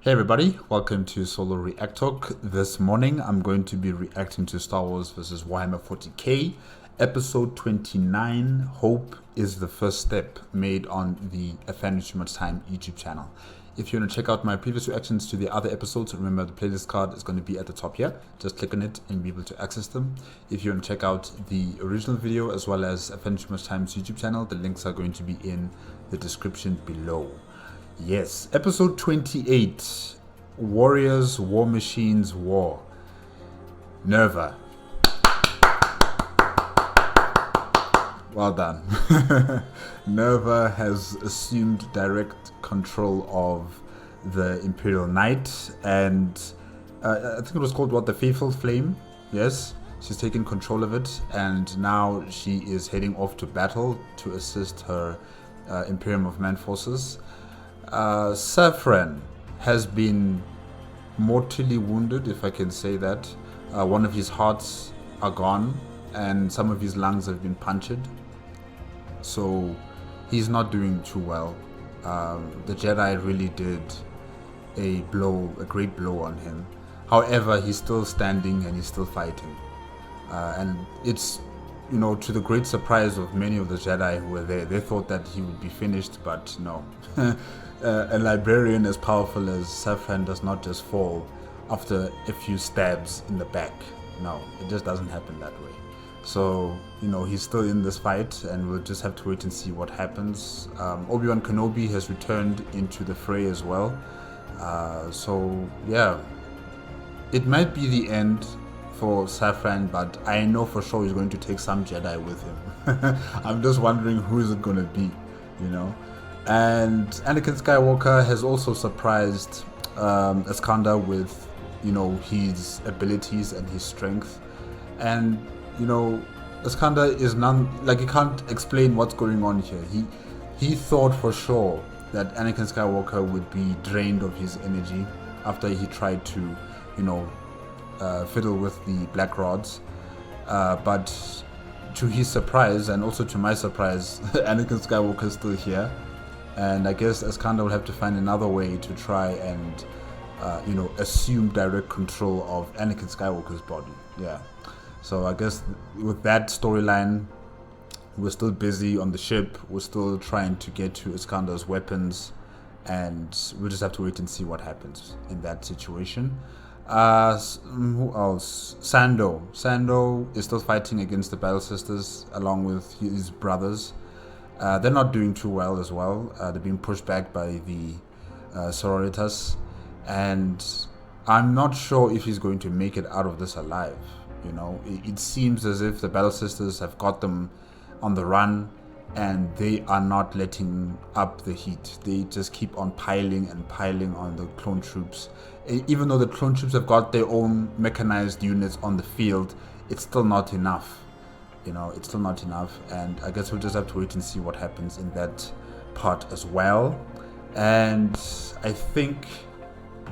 Hey everybody, welcome to Solo ReacTalk. This morning I'm going to be reacting to Star Wars vs. Warhammer 40K, episode 29, Hope is the First Step, made on the AFanWithTooMuchTime YouTube channel. If you want to check out my previous reactions to the other episodes, remember the playlist card is going to be at the top here. Just click on it and be able to access them. If you want to check out the original video as well as AFanWithTooMuchTime's YouTube channel, the links are going to be in the description below. Yes, episode 28, Warriors, War Machines, War. Nerva. Well done. Nerva has assumed direct control of the Imperial Knight, and I think it was called, what, the Faithful Flame? Yes, she's taken control of it, and now she is heading off to battle to assist her Imperium of Man forces. Saphran has been mortally wounded, if I can say that. One of his hearts are gone and some of his lungs have been punctured, so he's not doing too well. The Jedi really did a great blow on him. However, he's still standing and he's still fighting, and it's, you know, to the great surprise of many of the Jedi who were there. They thought that he would be finished, but no. A librarian as powerful as Saphran does not just fall after a few stabs in the back. No, it just doesn't happen that way. So, you know, he's still in this fight, and we'll just have to wait and see what happens. Obi-Wan Kenobi has returned into the fray as well. So, yeah, it might be the end for Saphran, but I know for sure he's going to take some Jedi with him. I'm just wondering who is it going to be, you know. And Anakin Skywalker has also surprised Iskander with, you know, his abilities and his strength. And, you know, Iskander is he can't explain what's going on here. He thought for sure that Anakin Skywalker would be drained of his energy after he tried to, you know, fiddle with the black rods. But to his surprise, and also to my surprise, Anakin Skywalker is still here. And I guess Iskander will have to find another way to try and, you know, assume direct control of Anakin Skywalker's body. Yeah. So I guess with that storyline, we're still busy on the ship. We're still trying to get to Iskander's weapons, and we'll just have to wait and see what happens in that situation. Who else? Sando. Sando is still fighting against the Battle Sisters along with his brothers. They're not doing too well as well. They're being pushed back by the Sororitas, and I'm not sure if he's going to make it out of this alive. You know, it seems as if the Battle Sisters have got them on the run, and they are not letting up the heat. They just keep on piling and piling on the clone troops. Even though the clone troops have got their own mechanized units on the field, it's still not enough. You know, it's still not enough, and I guess we'll just have to wait and see what happens in that part as well. And I think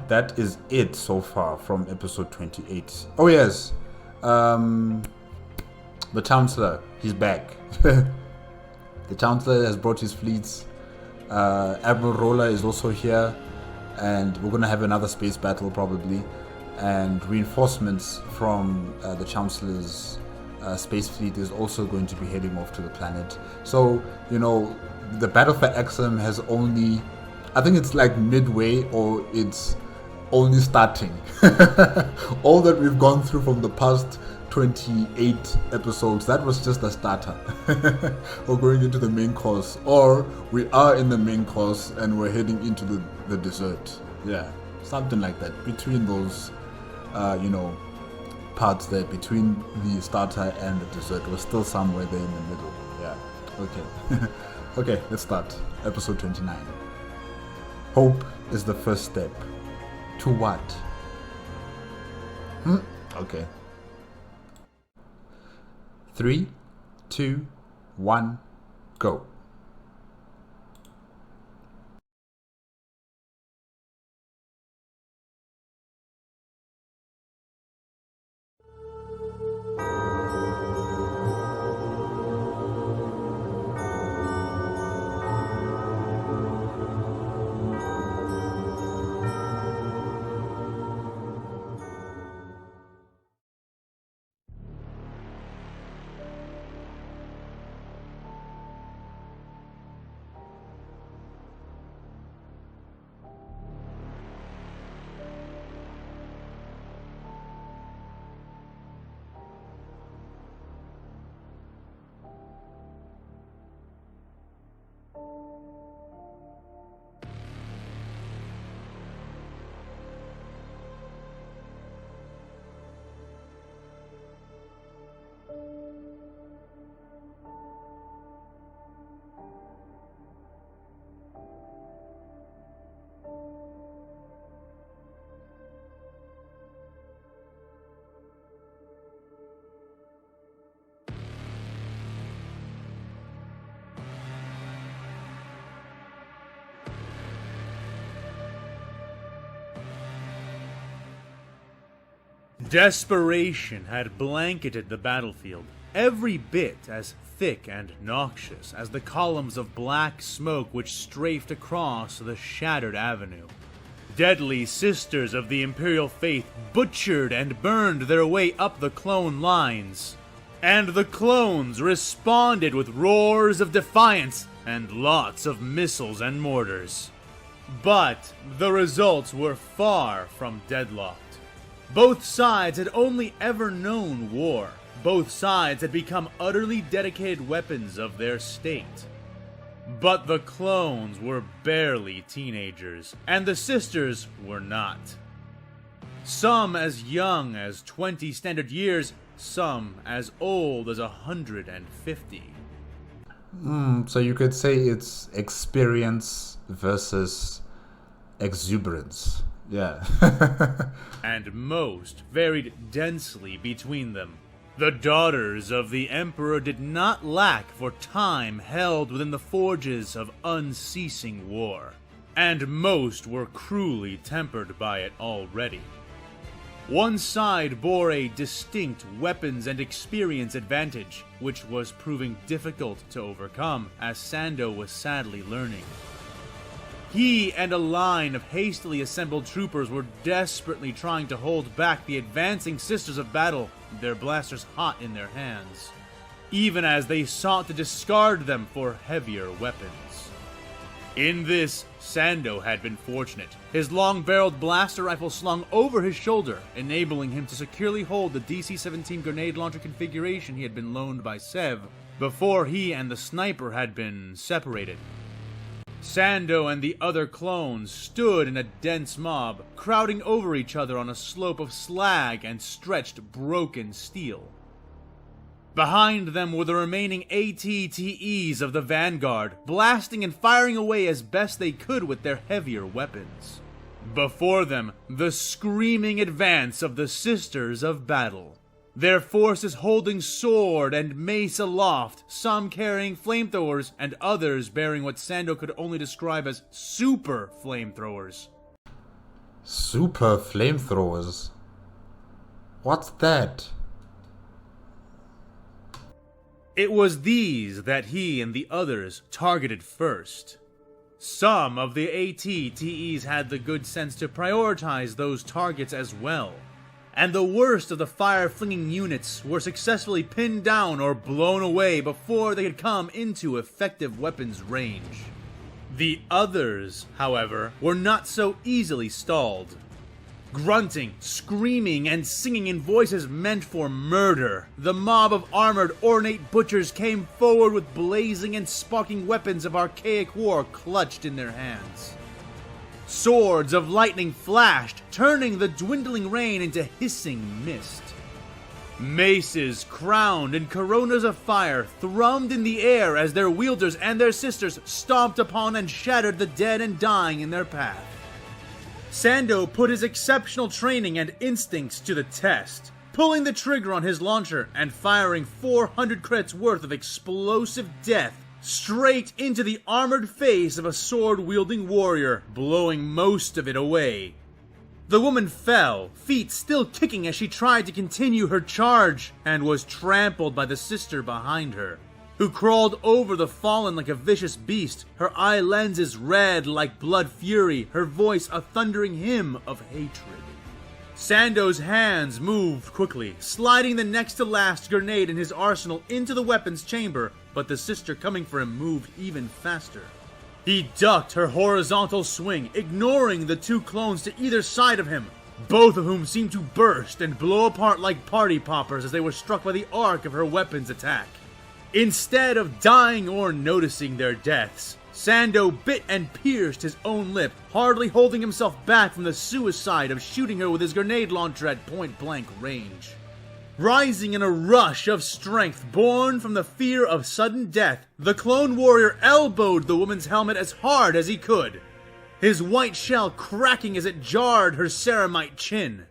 that is it so far from episode 28. Oh yes, the Chancellor, he's back. The Chancellor has brought his fleets. Admiral Roller is also here, and we're gonna have another space battle probably, and reinforcements from the Chancellor's space fleet is also going to be heading off to the planet. So, you know, the battle for Axum has only, I think it's like midway, or it's only starting. All that we've gone through from the past 28 episodes, that was just a starter. We're going into the main course, or we are in the main course and we're heading into the dessert. Yeah, something like that. Between those, you know, parts there, between the starter and the dessert, was still somewhere there in the middle. Yeah, okay. Okay, let's start. Episode 29. Hope is the first step. To what? Okay. 3, 2, 1, go. Desperation had blanketed the battlefield, every bit as thick and noxious as the columns of black smoke which strafed across the shattered avenue. Deadly sisters of the Imperial faith butchered and burned their way up the clone lines, and the clones responded with roars of defiance and lots of missiles and mortars. But the results were far from deadlocked. Both sides had only ever known war. Both sides had become utterly dedicated weapons of their state. But the clones were barely teenagers, and the sisters were not. Some as young as 20 standard years, some as old as 150. So you could say it's experience versus exuberance. Yeah. And most varied densely between them. The daughters of the Emperor did not lack for time held within the forges of unceasing war, and most were cruelly tempered by it already. One side bore a distinct weapons and experience advantage, which was proving difficult to overcome, as Sando was sadly learning. He and a line of hastily assembled troopers were desperately trying to hold back the advancing Sisters of Battle, their blasters hot in their hands, even as they sought to discard them for heavier weapons. In this, Sando had been fortunate. His long-barreled blaster rifle slung over his shoulder, enabling him to securely hold the DC-17 grenade launcher configuration he had been loaned by Sev before he and the sniper had been separated. Sando and the other clones stood in a dense mob, crowding over each other on a slope of slag and stretched broken steel. Behind them were the remaining ATTEs of the vanguard, blasting and firing away as best they could with their heavier weapons. Before them, the screaming advance of the Sisters of Battle. Their forces holding sword and mace aloft, some carrying flamethrowers, and others bearing what Sando could only describe as super flamethrowers. Super flamethrowers? What's that? It was these that he and the others targeted first. Some of the ATTEs had the good sense to prioritize those targets as well, and the worst of the fire-flinging units were successfully pinned down or blown away before they could come into effective weapons range. The others, however, were not so easily stalled. Grunting, screaming, and singing in voices meant for murder, the mob of armored, ornate butchers came forward with blazing and sparking weapons of archaic war clutched in their hands. Swords of lightning flashed, turning the dwindling rain into hissing mist. Maces, crowned in coronas of fire, thrummed in the air as their wielders and their sisters stomped upon and shattered the dead and dying in their path. Sando put his exceptional training and instincts to the test, pulling the trigger on his launcher and firing 400 credits worth of explosive death straight into the armored face of a sword-wielding warrior, blowing most of it away. The woman fell, feet still kicking as she tried to continue her charge, and was trampled by the sister behind her, who crawled over the fallen like a vicious beast, her eye lenses red like blood fury, her voice a thundering hymn of hatred. Sando's hands moved quickly, sliding the next to last grenade in his arsenal into the weapons chamber, but the sister coming for him moved even faster. He ducked her horizontal swing, ignoring the two clones to either side of him, both of whom seemed to burst and blow apart like party poppers as they were struck by the arc of her weapons attack. Instead of dying or noticing their deaths, Sando bit and pierced his own lip, hardly holding himself back from the suicide of shooting her with his grenade launcher at point-blank range. Rising in a rush of strength born from the fear of sudden death, the clone warrior elbowed the woman's helmet as hard as he could, his white shell cracking as it jarred her ceramite chin.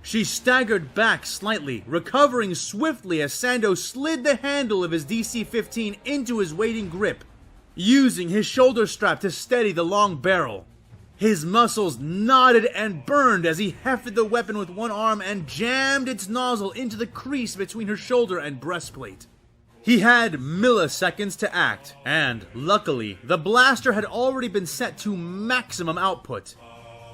She staggered back slightly, recovering swiftly as Sando slid the handle of his DC-15 into his waiting grip, using his shoulder strap to steady the long barrel. His muscles knotted and burned as he hefted the weapon with one arm and jammed its nozzle into the crease between her shoulder and breastplate. He had milliseconds to act, and, luckily, the blaster had already been set to maximum output.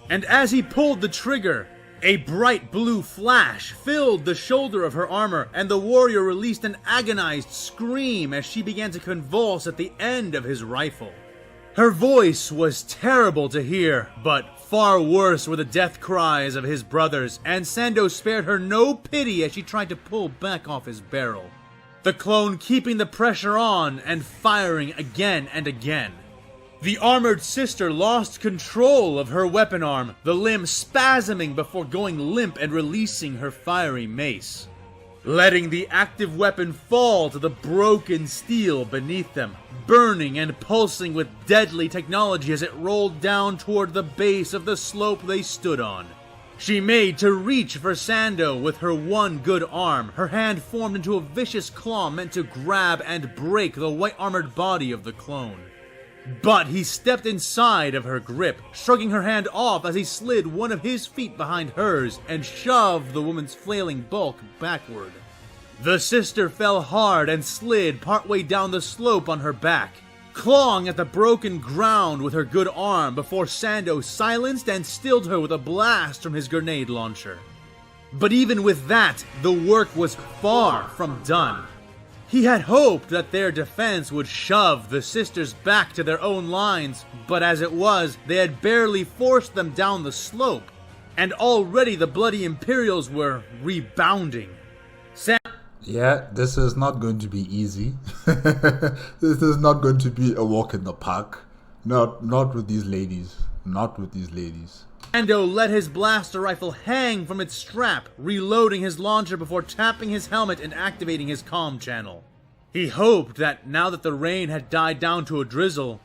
And as he pulled the trigger, a bright blue flash filled the shoulder of her armor, and the warrior released an agonized scream as she began to convulse at the end of his rifle. Her voice was terrible to hear, but far worse were the death cries of his brothers, and Sando spared her no pity as she tried to pull back off his barrel. The clone keeping the pressure on and firing again and again. The armored sister lost control of her weapon arm, the limb spasming before going limp and releasing her fiery mace, letting the active weapon fall to the broken steel beneath them, burning and pulsing with deadly technology as it rolled down toward the base of the slope they stood on. She made to reach for Sando with her one good arm, her hand formed into a vicious claw meant to grab and break the white-armored body of the clone. But he stepped inside of her grip, shrugging her hand off as he slid one of his feet behind hers and shoved the woman's flailing bulk backward. The sister fell hard and slid partway down the slope on her back, clawing at the broken ground with her good arm before Sando silenced and stilled her with a blast from his grenade launcher. But even with that, the work was far from done. He had hoped that their defense would shove the sisters back to their own lines, but as it was, they had barely forced them down the slope, and already the bloody Imperials were rebounding. Yeah, this is not going to be easy. This is not going to be a walk in the park. Not with these ladies. Not with these ladies. Sando let his blaster rifle hang from its strap, reloading his launcher before tapping his helmet and activating his comm channel. He hoped that now that the rain had died down to a drizzle,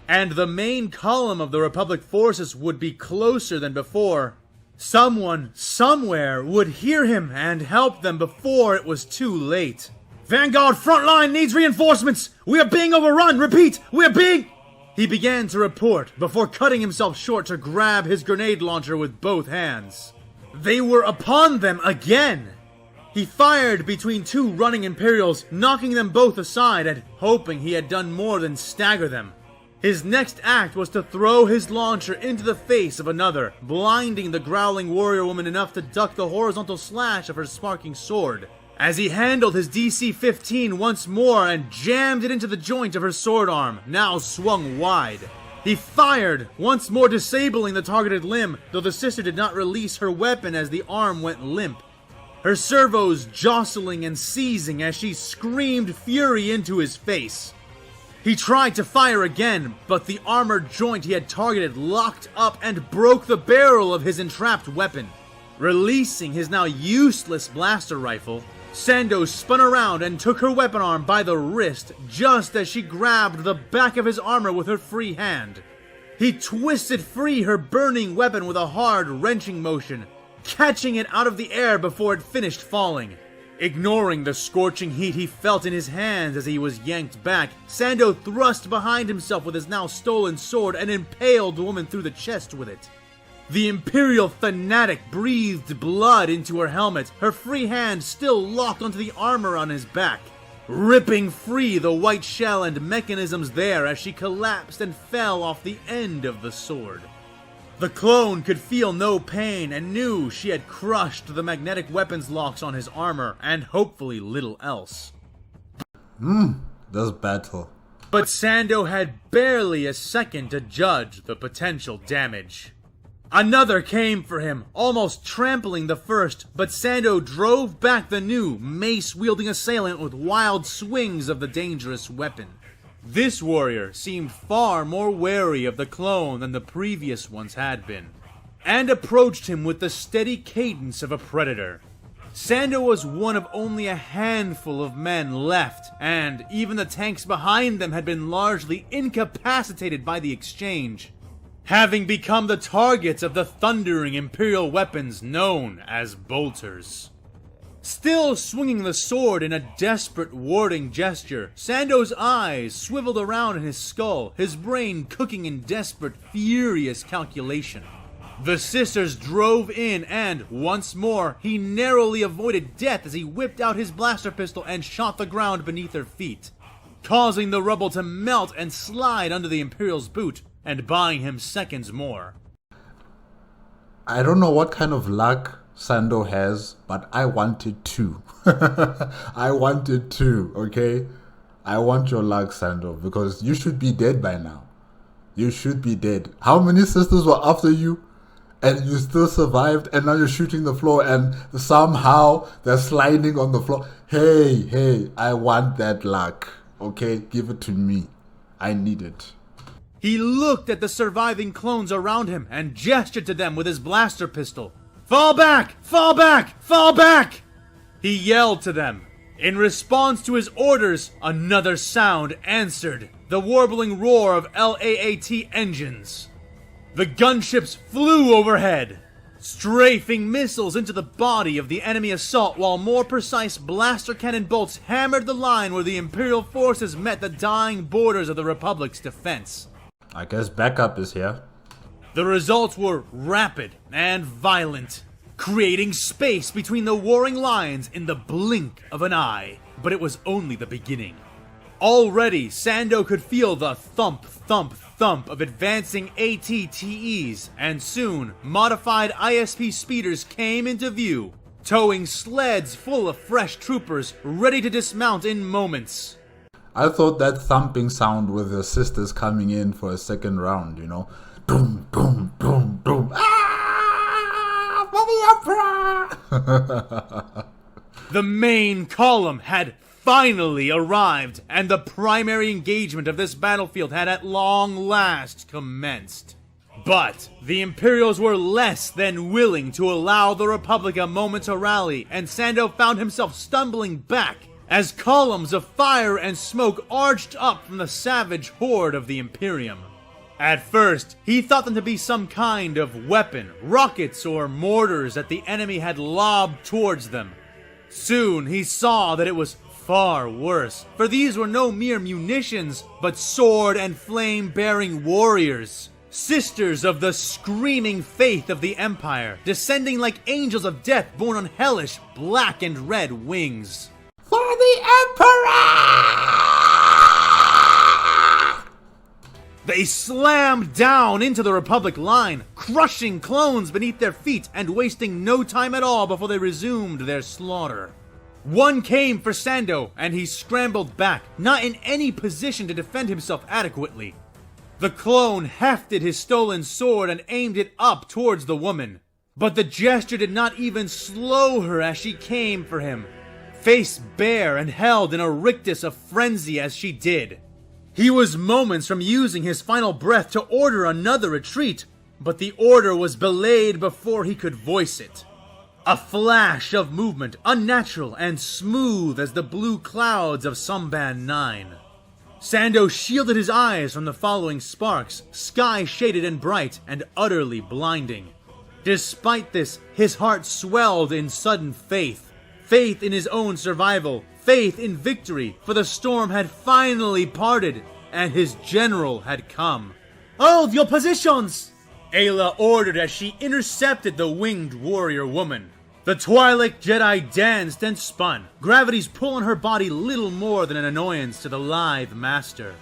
and the main column of the Republic forces would be closer than before, someone, somewhere, would hear him and help them before it was too late. Vanguard front line needs reinforcements! We are being overrun! Repeat, we are being... He began to report, before cutting himself short to grab his grenade launcher with both hands. They were upon them again! He fired between two running Imperials, knocking them both aside and hoping he had done more than stagger them. His next act was to throw his launcher into the face of another, blinding the growling warrior woman enough to duck the horizontal slash of her sparking sword, as he handled his DC-15 once more and jammed it into the joint of her sword arm, now swung wide. He fired, once more disabling the targeted limb, though the sister did not release her weapon as the arm went limp, her servos jostling and seizing as she screamed fury into his face. He tried to fire again, but the armored joint he had targeted locked up and broke the barrel of his entrapped weapon. Releasing his now useless blaster rifle, Sando spun around and took her weapon arm by the wrist just as she grabbed the back of his armor with her free hand. He twisted free her burning weapon with a hard wrenching motion, catching it out of the air before it finished falling. Ignoring the scorching heat he felt in his hands as he was yanked back, Sando thrust behind himself with his now stolen sword and impaled the woman through the chest with it. The Imperial fanatic breathed blood into her helmet, her free hand still locked onto the armor on his back, ripping free the white shell and mechanisms there as she collapsed and fell off the end of the sword. The clone could feel no pain and knew she had crushed the magnetic weapons locks on his armor and hopefully little else. This battle. But Sando had barely a second to judge the potential damage. Another came for him, almost trampling the first, but Sando drove back the new, mace-wielding assailant with wild swings of the dangerous weapon. This warrior seemed far more wary of the clone than the previous ones had been, and approached him with the steady cadence of a predator. Sando was one of only a handful of men left, and even the tanks behind them had been largely incapacitated by the exchange, having become the targets of the thundering Imperial weapons known as bolters. Still swinging the sword in a desperate warding gesture, Sando's eyes swiveled around in his skull, his brain cooking in desperate, furious calculation. The sisters drove in and, once more, he narrowly avoided death as he whipped out his blaster pistol and shot the ground beneath her feet, causing the rubble to melt and slide under the Imperial's boot, and buying him seconds more. I don't know what kind of luck Sando has, but I wanted to. I wanted to, okay? I want your luck, Sando, because you should be dead by now. You should be dead. How many sisters were after you? And you still survived, and now you're shooting the floor, and somehow they're sliding on the floor. Hey, I want that luck, okay? Give it to me. I need it. He looked at the surviving clones around him and gestured to them with his blaster pistol. "Fall back! Fall back! Fall back!" He yelled to them. In response to his orders, another sound answered, the warbling roar of LAAT engines. The gunships flew overhead, strafing missiles into the body of the enemy assault, while more precise blaster cannon bolts hammered the line where the Imperial forces met the dying borders of the Republic's defense. I guess backup is here. The results were rapid and violent, creating space between the warring lines in the blink of an eye. But it was only the beginning. Already, Sando could feel the thump, thump, thump of advancing ATTEs, and soon, modified ISP speeders came into view, towing sleds full of fresh troopers ready to dismount in moments. I thought that thumping sound with the sisters coming in for a second round, you know? Boom, boom, boom, boom. Ah! For the Emperor! The main column had finally arrived, and the primary engagement of this battlefield had at long last commenced. But the Imperials were less than willing to allow the Republic a moment to rally, and Sando found himself stumbling back as columns of fire and smoke arched up from the savage horde of the Imperium. At first, he thought them to be some kind of weapon, rockets or mortars that the enemy had lobbed towards them. Soon he saw that it was far worse, for these were no mere munitions, but sword and flame-bearing warriors, sisters of the screaming faith of the Empire, descending like angels of death born on hellish black and red wings. For the Emperor! They slammed down into the Republic line, crushing clones beneath their feet and wasting no time at all before they resumed their slaughter. One came for Sando, and he scrambled back, not in any position to defend himself adequately. The clone hefted his stolen sword and aimed it up towards the woman. But the gesture did not even slow her as she came for him, face bare and held in a rictus of frenzy as she did. He was moments from using his final breath to order another retreat, but the order was belayed before he could voice it. A flash of movement, unnatural and smooth as the blue clouds of Sumban 9. Sando shielded his eyes from the following sparks, sky-shaded and bright and utterly blinding. Despite this, his heart swelled in sudden faith. Faith in his own survival, faith in victory, for the storm had finally parted, and his general had come. "Hold your positions!" Ayla ordered as she intercepted the winged warrior woman. The Twi'lek Jedi danced and spun, gravity's pull on her body little more than an annoyance to the lithe master.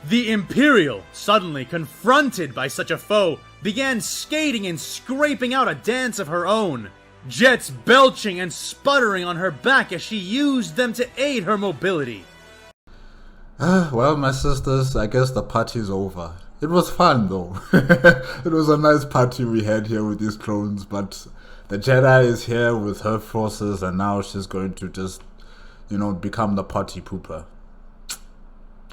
The Imperial, suddenly confronted by such a foe, began skating and scraping out a dance of her own, jets belching and sputtering on her back as she used them to aid her mobility. Well, my sisters, I guess the party's over. It was fun, though. It was a nice party we had here with these clones, but the Jedi is here with her forces, and now she's going to just, become the party pooper.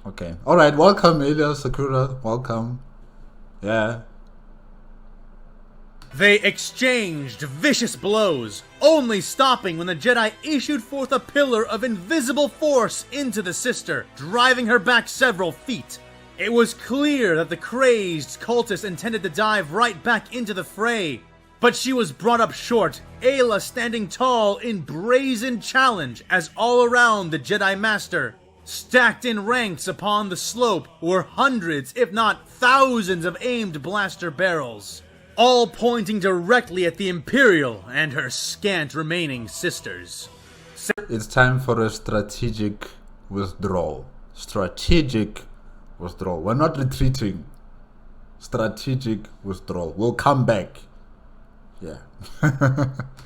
Okay. Alright, welcome, Elia, Sakura. Welcome. Yeah. They exchanged vicious blows, only stopping when the Jedi issued forth a pillar of invisible force into the sister, driving her back several feet. It was clear that the crazed cultist intended to dive right back into the fray, But she was brought up short, Ayla standing tall in brazen challenge as all around the Jedi Master, stacked in ranks upon the slope, were hundreds, if not thousands of aimed blaster barrels, all pointing directly at the Imperial and her scant remaining sisters. It's time for a strategic withdrawal. Strategic withdrawal. We're not retreating. Strategic withdrawal. We'll come back. Yeah.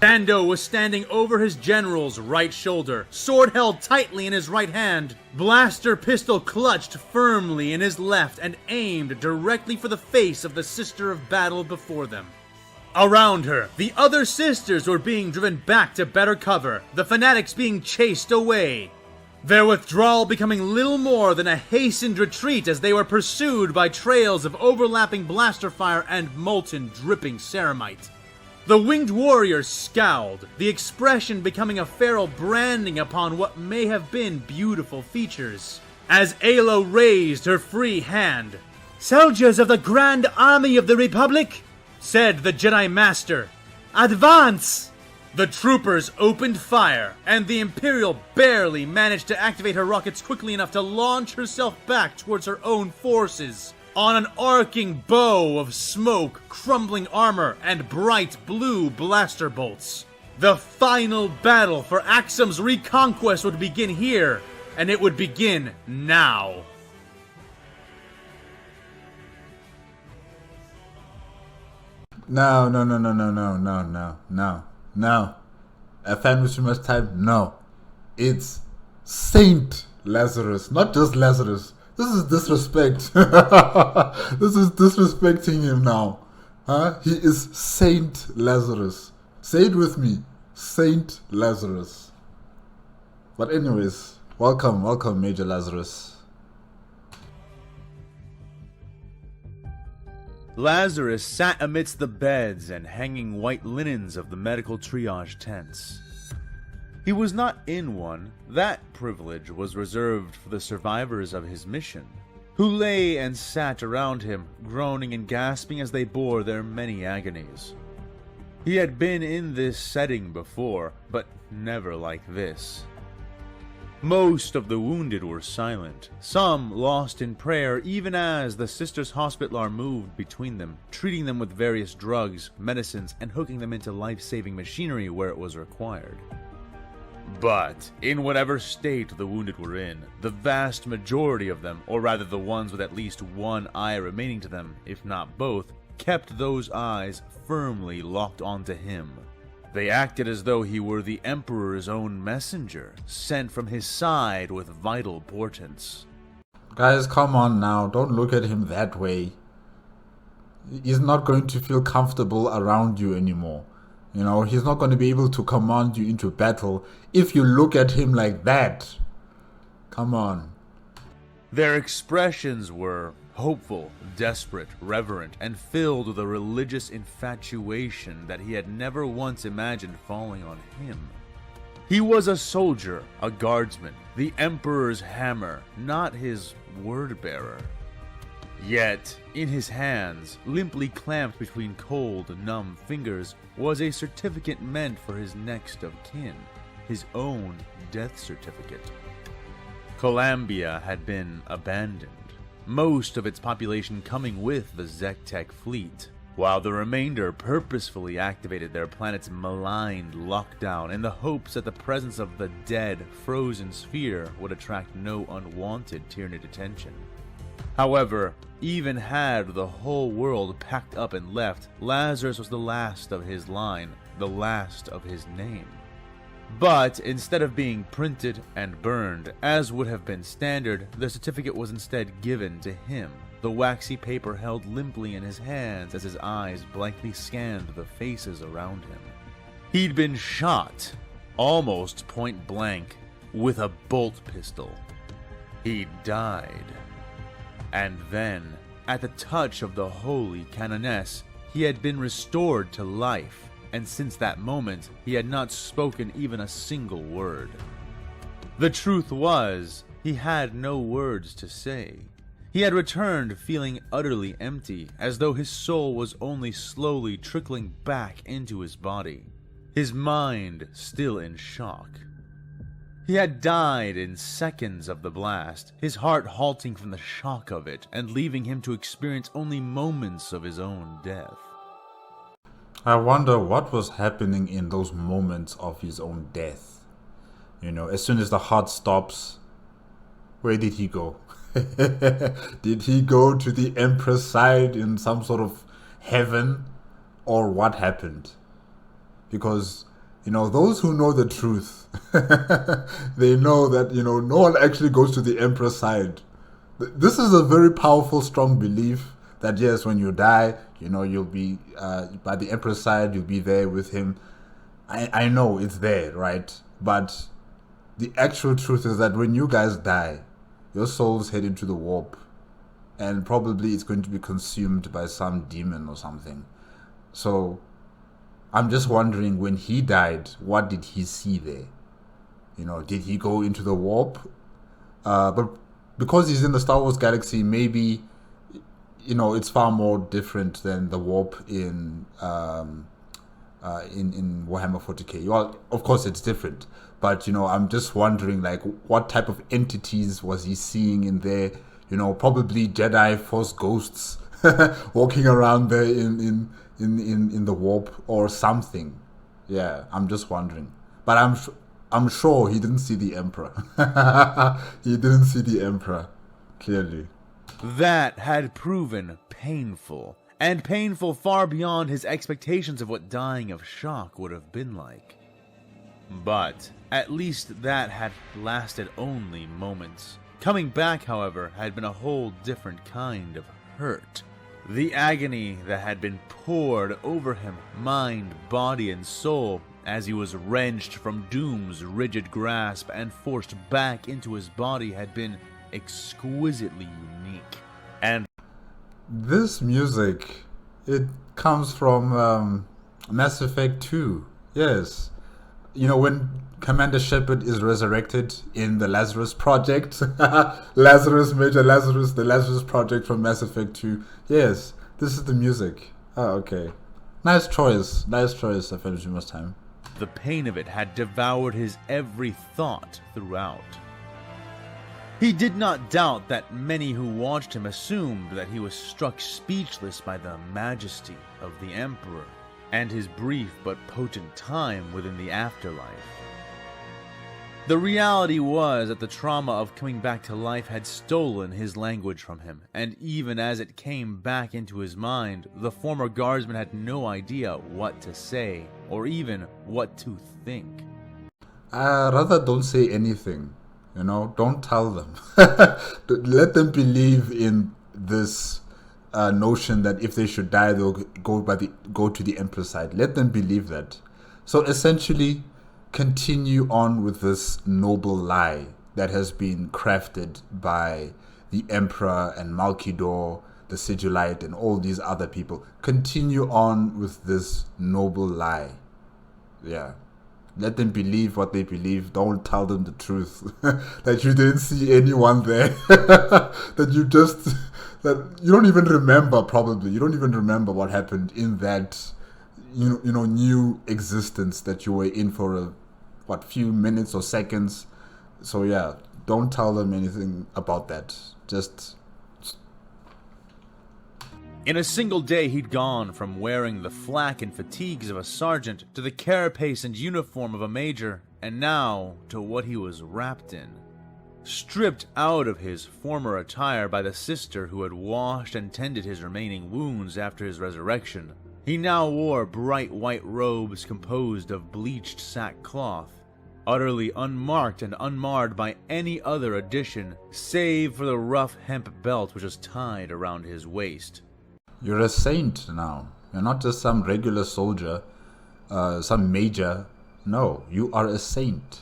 Sando was standing over his general's right shoulder, sword held tightly in his right hand, blaster pistol clutched firmly in his left and aimed directly for the face of the Sister of Battle before them. Around her, the other sisters were being driven back to better cover, the fanatics being chased away. Their withdrawal becoming little more than a hastened retreat as they were pursued by trails of overlapping blaster fire and molten, dripping ceramite. The winged warrior scowled, the expression becoming a feral branding upon what may have been beautiful features, as Ayla raised her free hand. "Soldiers of the Grand Army of the Republic," said the Jedi Master, "advance!" The troopers opened fire, and the Imperial barely managed to activate her rockets quickly enough to launch herself back towards her own forces, on an arcing bow of smoke, crumbling armor, and bright blue blaster bolts. The final battle for Axum's reconquest would begin here, and it would begin now. No. AFanWithTooMuchTime, no. It's Saint Lazarus, not just Lazarus. This is disrespect. This is disrespecting him now. He is Saint Lazarus. Say it with me. Saint Lazarus. But anyways, welcome Major Lazarus. Lazarus sat amidst the beds and hanging white linens of the medical triage tents. He was not in one. That privilege was reserved for the survivors of his mission, who lay and sat around him, groaning and gasping as they bore their many agonies. He had been in this setting before, but never like this. Most of the wounded were silent, some lost in prayer even as the Sisters Hospitaller moved between them, treating them with various drugs, medicines, and hooking them into life-saving machinery where it was required. But, in whatever state the wounded were in, the vast majority of them, or rather the ones with at least one eye remaining to them, if not both, kept those eyes firmly locked onto him. They acted as though he were the Emperor's own messenger, sent from his side with vital portents. Guys, come on now, don't look at him that way. He's not going to feel comfortable around you anymore. You know, he's not going to be able to command you into battle if you look at him like that. Come on. Their expressions were hopeful, desperate, reverent, and filled with a religious infatuation that he had never once imagined falling on him. He was a soldier, a guardsman, the Emperor's hammer, not his word-bearer. Yet, in his hands, limply clamped between cold, numb fingers, was a certificate meant for his next of kin, his own death certificate. Columbia had been abandoned, most of its population coming with the Zectec fleet, while the remainder purposefully activated their planet's maligned lockdown in the hopes that the presence of the dead, frozen sphere would attract no unwanted Tyranid attention. However, even had the whole world packed up and left, Lazarus was the last of his line, the last of his name. But instead of being printed and burned, as would have been standard, the certificate was instead given to him, the waxy paper held limply in his hands as his eyes blankly scanned the faces around him. He'd been shot, almost point blank, with a bolt pistol. He died. And then, at the touch of the holy canoness, he had been restored to life. And since that moment, he had not spoken even a single word. The truth was, he had no words to say. He had returned feeling utterly empty, as though his soul was only slowly trickling back into his body, his mind still in shock. He had died in seconds of the blast, his heart halting from the shock of it and leaving him to experience only moments of his own death. I wonder what was happening in those moments of his own death. As soon as the heart stops, where did he go? Did he go to the Emperor's side in some sort of heaven? Or what happened? Because, those who know the truth, they know that, no one actually goes to the Emperor's side. This is a very powerful, strong belief that, yes, when you die, you'll be by the Emperor's side, you'll be there with him. I know it's there, right? But the actual truth is that when you guys die, your souls head into the warp, and probably it's going to be consumed by some demon or something. So I'm just wondering, when he died, what did he see there? Did he go into the warp? But because he's in the Star Wars galaxy, maybe, it's far more different than the warp in Warhammer 40K. Well, of course it's different, but I'm just wondering, like, what type of entities was he seeing in there? Probably Jedi Force ghosts walking around there in the warp or something. Yeah, I'm just wondering. But I'm sure he didn't see the Emperor. He didn't see the Emperor, clearly. That had proven painful, and painful far beyond his expectations of what dying of shock would have been like. But at least that had lasted only moments. Coming back, however, had been a whole different kind of hurt. The agony that had been poured over him, mind, body, and soul, as he was wrenched from Doom's rigid grasp and forced back into his body, had been exquisitely unique. And this music, it comes from Mass Effect 2. Yes. When Commander Shepard is resurrected in the Lazarus project. Major Lazarus, the Lazarus project from Mass Effect 2. Yes, this is the music. Oh, okay. Nice choice, AFanWithTooMuchTime. The pain of it had devoured his every thought throughout. He did not doubt that many who watched him assumed that he was struck speechless by the majesty of the Emperor and his brief but potent time within the afterlife. The reality was that the trauma of coming back to life had stolen his language from him, and even as it came back into his mind, the former guardsman had no idea what to say, or even what to think. Rather don't say anything, don't tell them. Let them believe in this notion that if they should die, they'll go to the Emperor's side. Let them believe that. So essentially, continue on with this noble lie that has been crafted by the Emperor and Malkidor, the Sigillite, and all these other people. Continue on with this noble lie. Yeah. Let them believe what they believe. Don't tell them the truth. That you didn't see anyone there. That you don't even remember, probably. You don't even remember what happened in that new existence that you were in for few minutes or seconds. So yeah, don't tell them anything about that. In a single day, he'd gone from wearing the flak and fatigues of a sergeant to the carapace and uniform of a major, and now to what he was wrapped in. Stripped out of his former attire by the sister who had washed and tended his remaining wounds after his resurrection, he now wore bright white robes composed of bleached sackcloth, utterly unmarked and unmarred by any other addition, save for the rough hemp belt which was tied around his waist. You're a saint now. You're not just some regular soldier, some major. No, you are a saint.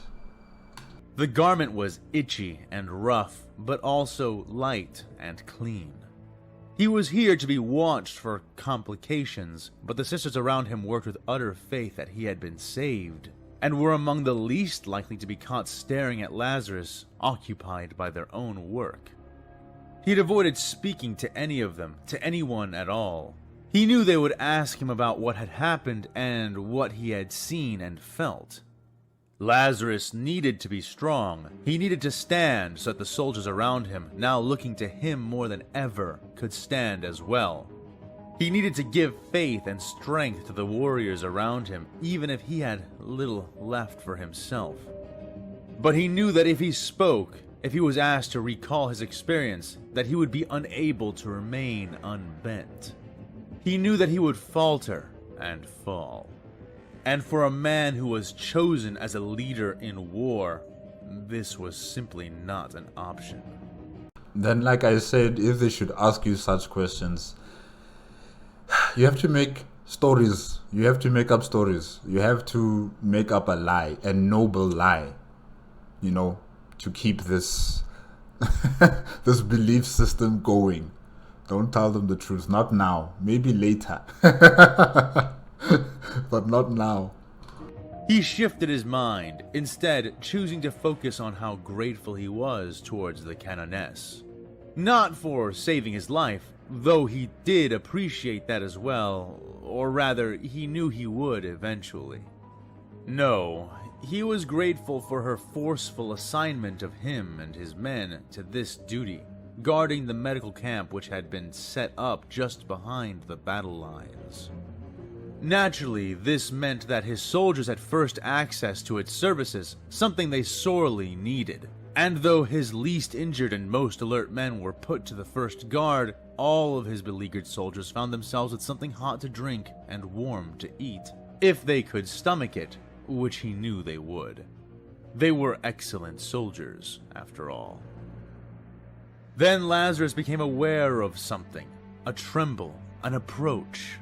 The garment was itchy and rough, but also light and clean. He was here to be watched for complications, but the sisters around him worked with utter faith that he had been saved, and were among the least likely to be caught staring at Lazarus, occupied by their own work. He'd avoided speaking to any of them, to anyone at all. He knew they would ask him about what had happened and what he had seen and felt. Lazarus needed to be strong. He needed to stand so that the soldiers around him, now looking to him more than ever, could stand as well. He needed to give faith and strength to the warriors around him, even if he had little left for himself. But he knew that if he spoke, if he was asked to recall his experience, that he would be unable to remain unbent. He knew that he would falter and fall. And for a man who was chosen as a leader in war, this was simply not an option. Then, like I said, if they should ask you such questions, you have to make stories. You have to make up stories. You have to make up a lie, a noble lie, to keep this this belief system going. Don't tell them the truth. Not now. Maybe later. But not now. He shifted his mind, instead choosing to focus on how grateful he was towards the Canoness. Not for saving his life, though he did appreciate that as well, or rather, he knew he would eventually. No, he was grateful for her forceful assignment of him and his men to this duty, guarding the medical camp which had been set up just behind the battle lines. Naturally, this meant that his soldiers had first access to its services, something they sorely needed. And though his least injured and most alert men were put to the first guard, all of his beleaguered soldiers found themselves with something hot to drink and warm to eat, if they could stomach it, which he knew they would. They were excellent soldiers, after all. Then Lazarus became aware of something, a tremble, an approach.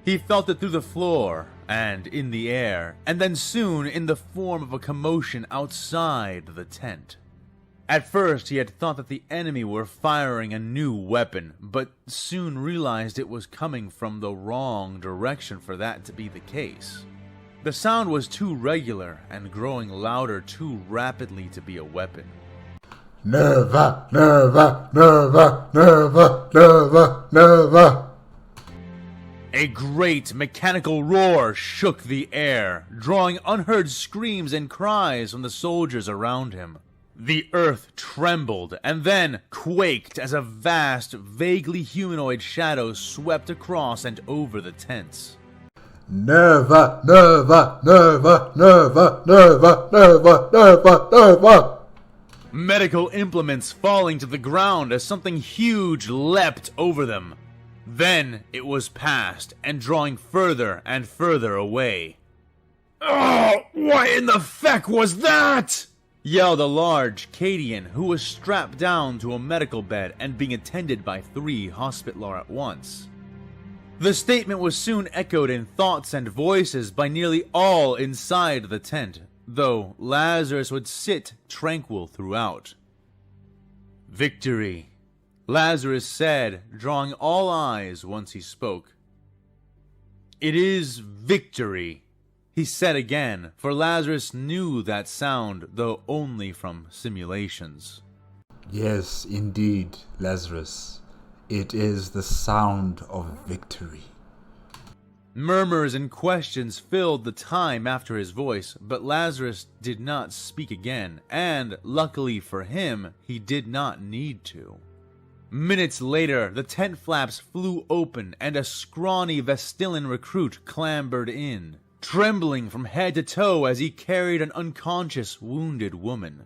He felt it through the floor, and in the air, and then soon in the form of a commotion outside the tent. At first he had thought that the enemy were firing a new weapon, but soon realized it was coming from the wrong direction for that to be the case. The sound was too regular and growing louder too rapidly to be a weapon. Nerva, Nerva, Nerva, Nerva, Nerva, Nerva. A great mechanical roar shook the air, drawing unheard screams and cries from the soldiers around him. The earth trembled and then quaked as a vast, vaguely humanoid shadow swept across and over the tents. Nerva, Nerva, Nerva, Nerva, Nerva, Nerva, Nerva, Nerva. Medical implements falling to the ground as something huge leapt over them. Then it was past and drawing further and further away. "Oh, what in the feck was that?" yelled a large Cadian who was strapped down to a medical bed and being attended by 3 Hospitaller at once. The statement was soon echoed in thoughts and voices by nearly all inside the tent, though Lazarus would sit tranquil throughout. "Victory," Lazarus said, drawing all eyes once he spoke. "It is victory," he said again, for Lazarus knew that sound, though only from simulations. Yes, indeed, Lazarus. It is the sound of victory. Murmurs and questions filled the time after his voice, but Lazarus did not speak again, and, luckily for him, he did not need to. Minutes later, the tent flaps flew open and a scrawny Vestillan recruit clambered in, trembling from head to toe as he carried an unconscious, wounded woman.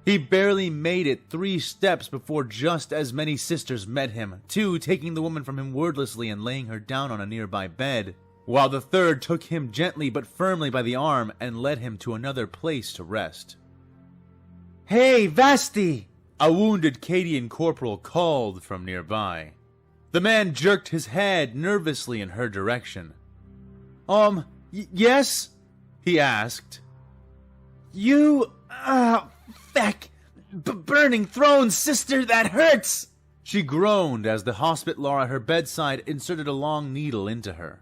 He barely made it 3 steps before just as many sisters met him, 2 taking the woman from him wordlessly and laying her down on a nearby bed, while the 3rd took him gently but firmly by the arm and led him to another place to rest. "Hey, Vasti!" a wounded Cadian corporal called from nearby. The man jerked his head nervously in her direction. Yes?" he asked. "You, feck, burning throne, sister, that hurts!" She groaned as the Hospitaller at her bedside inserted a long needle into her.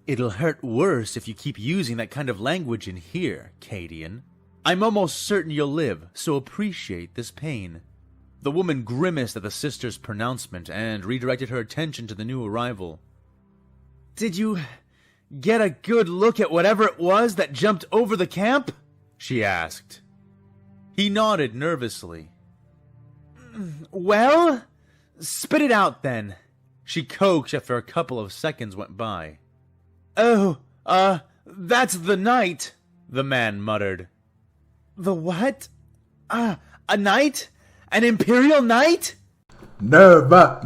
"It'll hurt worse if you keep using that kind of language in here, Cadian. I'm almost certain you'll live, so appreciate this pain." The woman grimaced at the sister's pronouncement and redirected her attention to the new arrival. "Did you get a good look at whatever it was that jumped over the camp?" she asked. He nodded nervously. "Well, spit it out then," she coaxed after a couple of seconds went by. "Oh, that's the knight," the man muttered. "The what? A knight? An Imperial knight?" Nerva!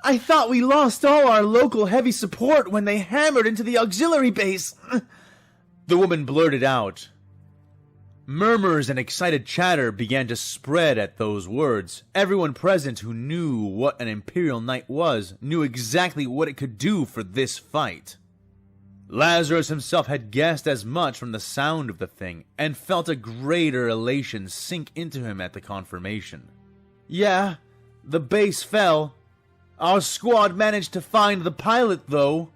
"I thought we lost all our local heavy support when they hammered into the auxiliary base," the woman blurted out. Murmurs and excited chatter began to spread at those words. Everyone present who knew what an Imperial Knight was knew exactly what it could do for this fight. Lazarus himself had guessed as much from the sound of the thing, and felt a greater elation sink into him at the confirmation. "Yeah, the base fell. Our squad managed to find the pilot, though.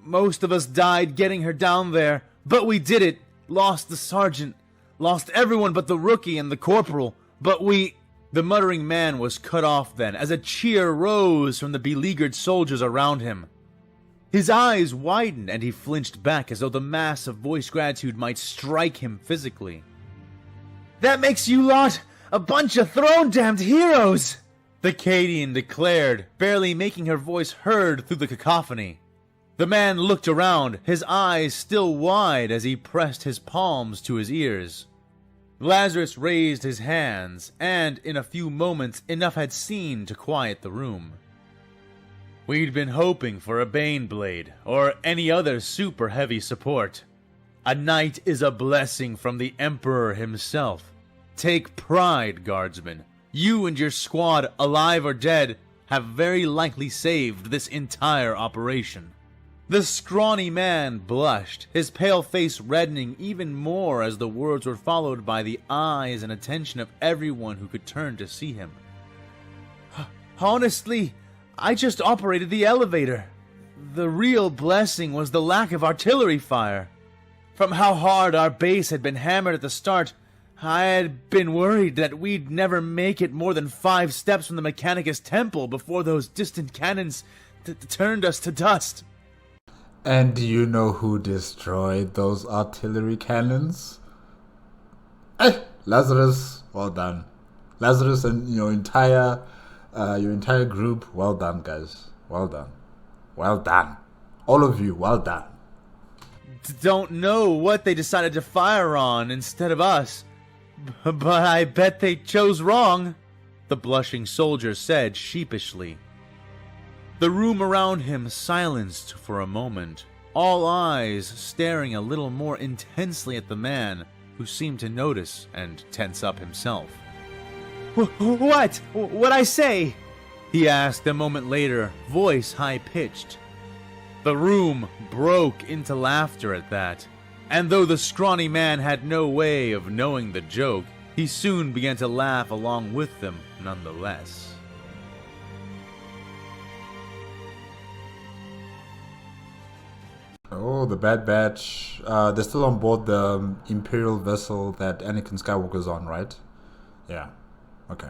Most of us died getting her down there, but we did it. Lost the sergeant, lost everyone but the rookie and the corporal, but we—" The muttering man was cut off then, as a cheer rose from the beleaguered soldiers around him. His eyes widened and he flinched back as though the mass of voiced gratitude might strike him physically. "That makes you lot a bunch of throne-damned heroes!" the Cadian declared, barely making her voice heard through the cacophony. The man looked around, his eyes still wide as he pressed his palms to his ears. Lazarus raised his hands, and in a few moments enough had seen to quiet the room. "We'd been hoping for a Baneblade, or any other super heavy support. A knight is a blessing from the Emperor himself. Take pride, guardsmen. You and your squad, alive or dead, have very likely saved this entire operation." The scrawny man blushed, his pale face reddening even more as the words were followed by the eyes and attention of everyone who could turn to see him. "Honestly, I just operated the elevator. The real blessing was the lack of artillery fire. From how hard our base had been hammered at the start, I had been worried that we'd never make it more than 5 steps from the Mechanicus Temple before those distant cannons turned us to dust." And do you know who destroyed those artillery cannons? Hey, Lazarus, well done. Lazarus and your entire group, well done, guys. Well done. Well done. All of you, well done. "Don't know what they decided to fire on instead of us, but I bet they chose wrong," the blushing soldier said sheepishly. The room around him silenced for a moment, all eyes staring a little more intensely at the man, who seemed to notice and tense up himself. What? What'd I say?" he asked a moment later, voice high-pitched. The room broke into laughter at that, and though the scrawny man had no way of knowing the joke, he soon began to laugh along with them nonetheless. Oh, the Bad Batch. They're still on board the Imperial vessel that Anakin Skywalker's on, right? Yeah. Okay.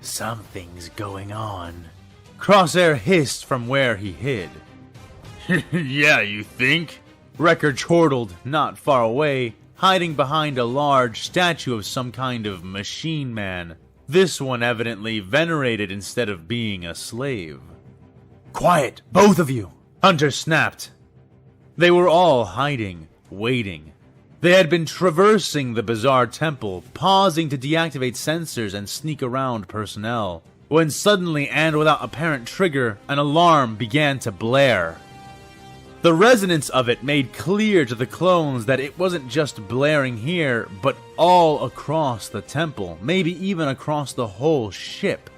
"Something's going on," Crosshair hissed from where he hid. "Yeah, you think?" Wrecker chortled not far away, hiding behind a large statue of some kind of machine man. This one evidently venerated instead of being a slave. "Quiet, both of you!" Hunter snapped. They were all hiding, waiting. They had been traversing the bizarre temple, pausing to deactivate sensors and sneak around personnel, when suddenly and without apparent trigger, an alarm began to blare. The resonance of it made clear to the clones that it wasn't just blaring here, but all across the temple, maybe even across the whole ship.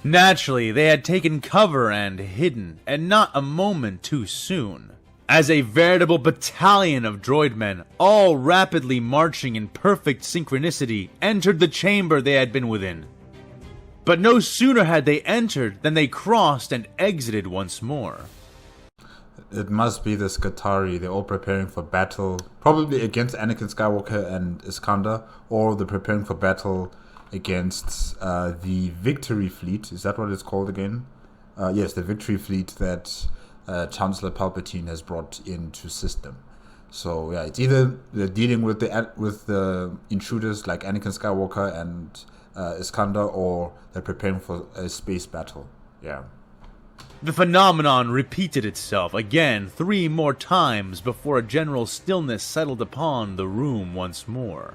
Naturally, they had taken cover and hidden, and not a moment too soon, as a veritable battalion of droidmen, all rapidly marching in perfect synchronicity, entered the chamber they had been within. But no sooner had they entered than they crossed and exited once more. It must be the Skitarii. They're all preparing for battle, probably against Anakin Skywalker and Iskander, or they're preparing for battle against the Victory Fleet. Is that what it's called again? Yes, the Victory Fleet that Chancellor Palpatine has brought into system. So yeah, it's either they're dealing with the intruders like Anakin Skywalker and Iskander, or they're preparing for a space battle. Yeah. The phenomenon repeated itself again 3 more times before a general stillness settled upon the room once more.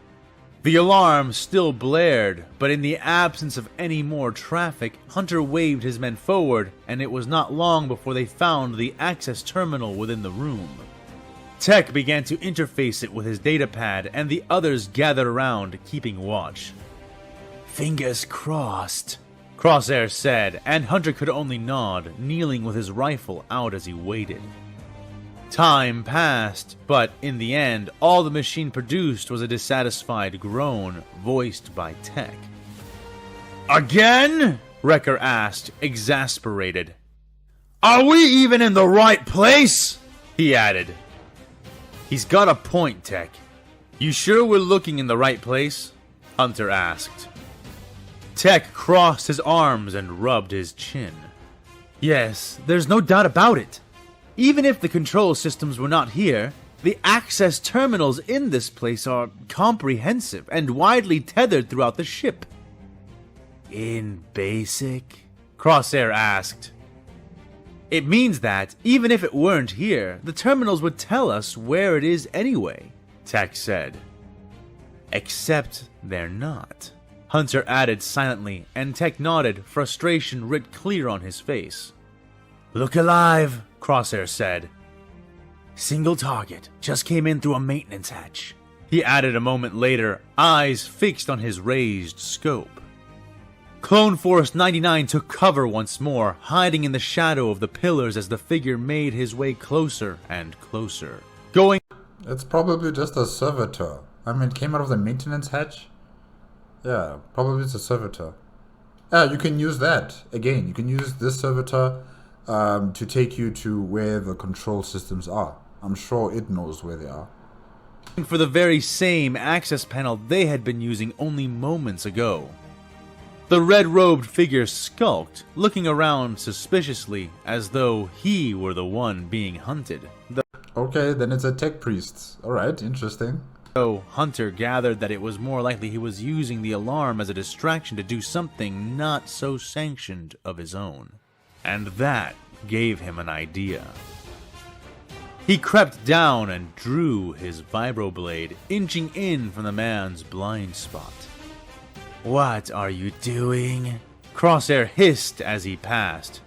The alarm still blared, but in the absence of any more traffic, Hunter waved his men forward, and it was not long before they found the access terminal within the room. Tech began to interface it with his datapad, and the others gathered around, keeping watch. "Fingers crossed," Crosshair said, and Hunter could only nod, kneeling with his rifle out as he waited. Time passed, but in the end, all the machine produced was a dissatisfied groan, voiced by Tech. "Again?" Wrecker asked, exasperated. "Are we even in the right place?" he added. "He's got a point, Tech. You sure we're looking in the right place?" Hunter asked. Tech crossed his arms and rubbed his chin. "Yes, there's no doubt about it. Even if the control systems were not here, the access terminals in this place are comprehensive and widely tethered throughout the ship." "In basic?" Crosshair asked. "It means that, even if it weren't here, the terminals would tell us where it is anyway," Tech said. "Except they're not," Hunter added silently, and Tech nodded, frustration writ clear on his face. "Look alive," Crosshair said. "Single target, just came in through a maintenance hatch," he added a moment later, eyes fixed on his raised scope. Clone Force 99 took cover once more, hiding in the shadow of the pillars as the figure made his way closer and closer. It's probably just a servitor. I mean, it came out of the maintenance hatch. Yeah, probably it's a servitor. Yeah, you can use that. Again, you can use this servitor to take you to where the control systems are. I'm sure it knows where they are. For the very same access panel they had been using only moments ago. The red-robed figure skulked, looking around suspiciously, as though he were the one being hunted. Okay, then it's a tech priest. Alright, interesting. Though Hunter gathered that it was more likely he was using the alarm as a distraction to do something not so sanctioned of his own. And that gave him an idea. He crept down and drew his vibroblade, inching in from the man's blind spot. "What are you doing?" Crosshair hissed as he passed.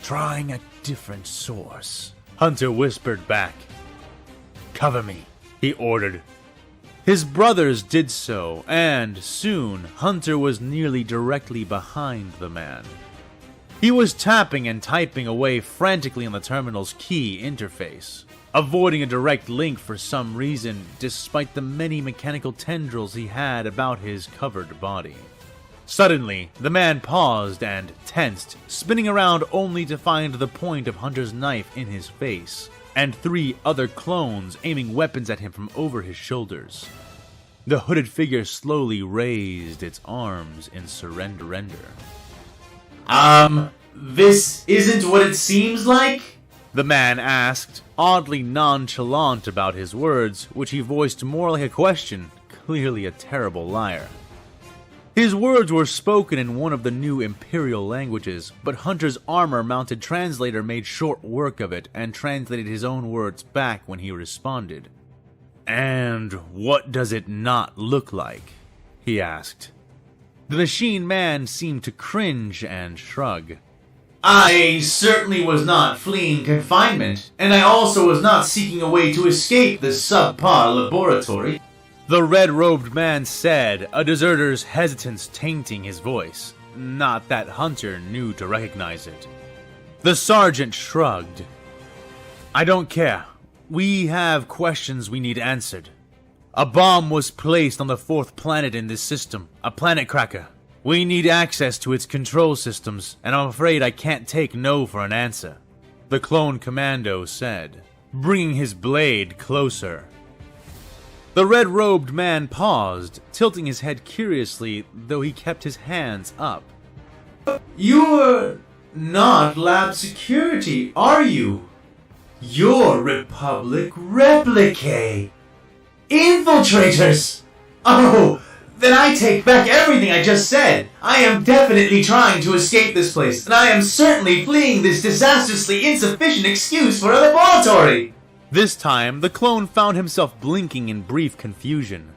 "Trying a different source," Hunter whispered back. "Cover me," he ordered. His brothers did so, and soon Hunter was nearly directly behind the man. He was tapping and typing away frantically on the terminal's key interface, avoiding a direct link for some reason, despite the many mechanical tendrils he had about his covered body. Suddenly, the man paused and tensed, spinning around only to find the point of Hunter's knife in his face, and 3 other clones aiming weapons at him from over his shoulders. The hooded figure slowly raised its arms in surrender. This isn't what it seems like?" The man asked, oddly nonchalant about his words, which he voiced more like a question, clearly a terrible liar. His words were spoken in one of the new Imperial languages, but Hunter's armor-mounted translator made short work of it and translated his own words back when he responded. "And what does it not look like?" he asked. The machine man seemed to cringe and shrug. "I certainly was not fleeing confinement, and I also was not seeking a way to escape the subpar laboratory," the red-robed man said, a deserter's hesitance tainting his voice. Not that Hunter knew to recognize it. The sergeant shrugged. "I don't care. We have questions we need answered. A bomb was placed on the 4th planet in this system, a planet cracker. We need access to its control systems, and I'm afraid I can't take no for an answer." the clone commando said, bringing his blade closer. The red-robed man paused, tilting his head curiously, though he kept his hands up. You're not lab security, are you? You're Republic Replicate. Infiltrators! Oh, then I take back everything I just said. I am definitely trying to escape this place, and I am certainly fleeing this disastrously insufficient excuse for a laboratory. This time, the clone found himself blinking in brief confusion.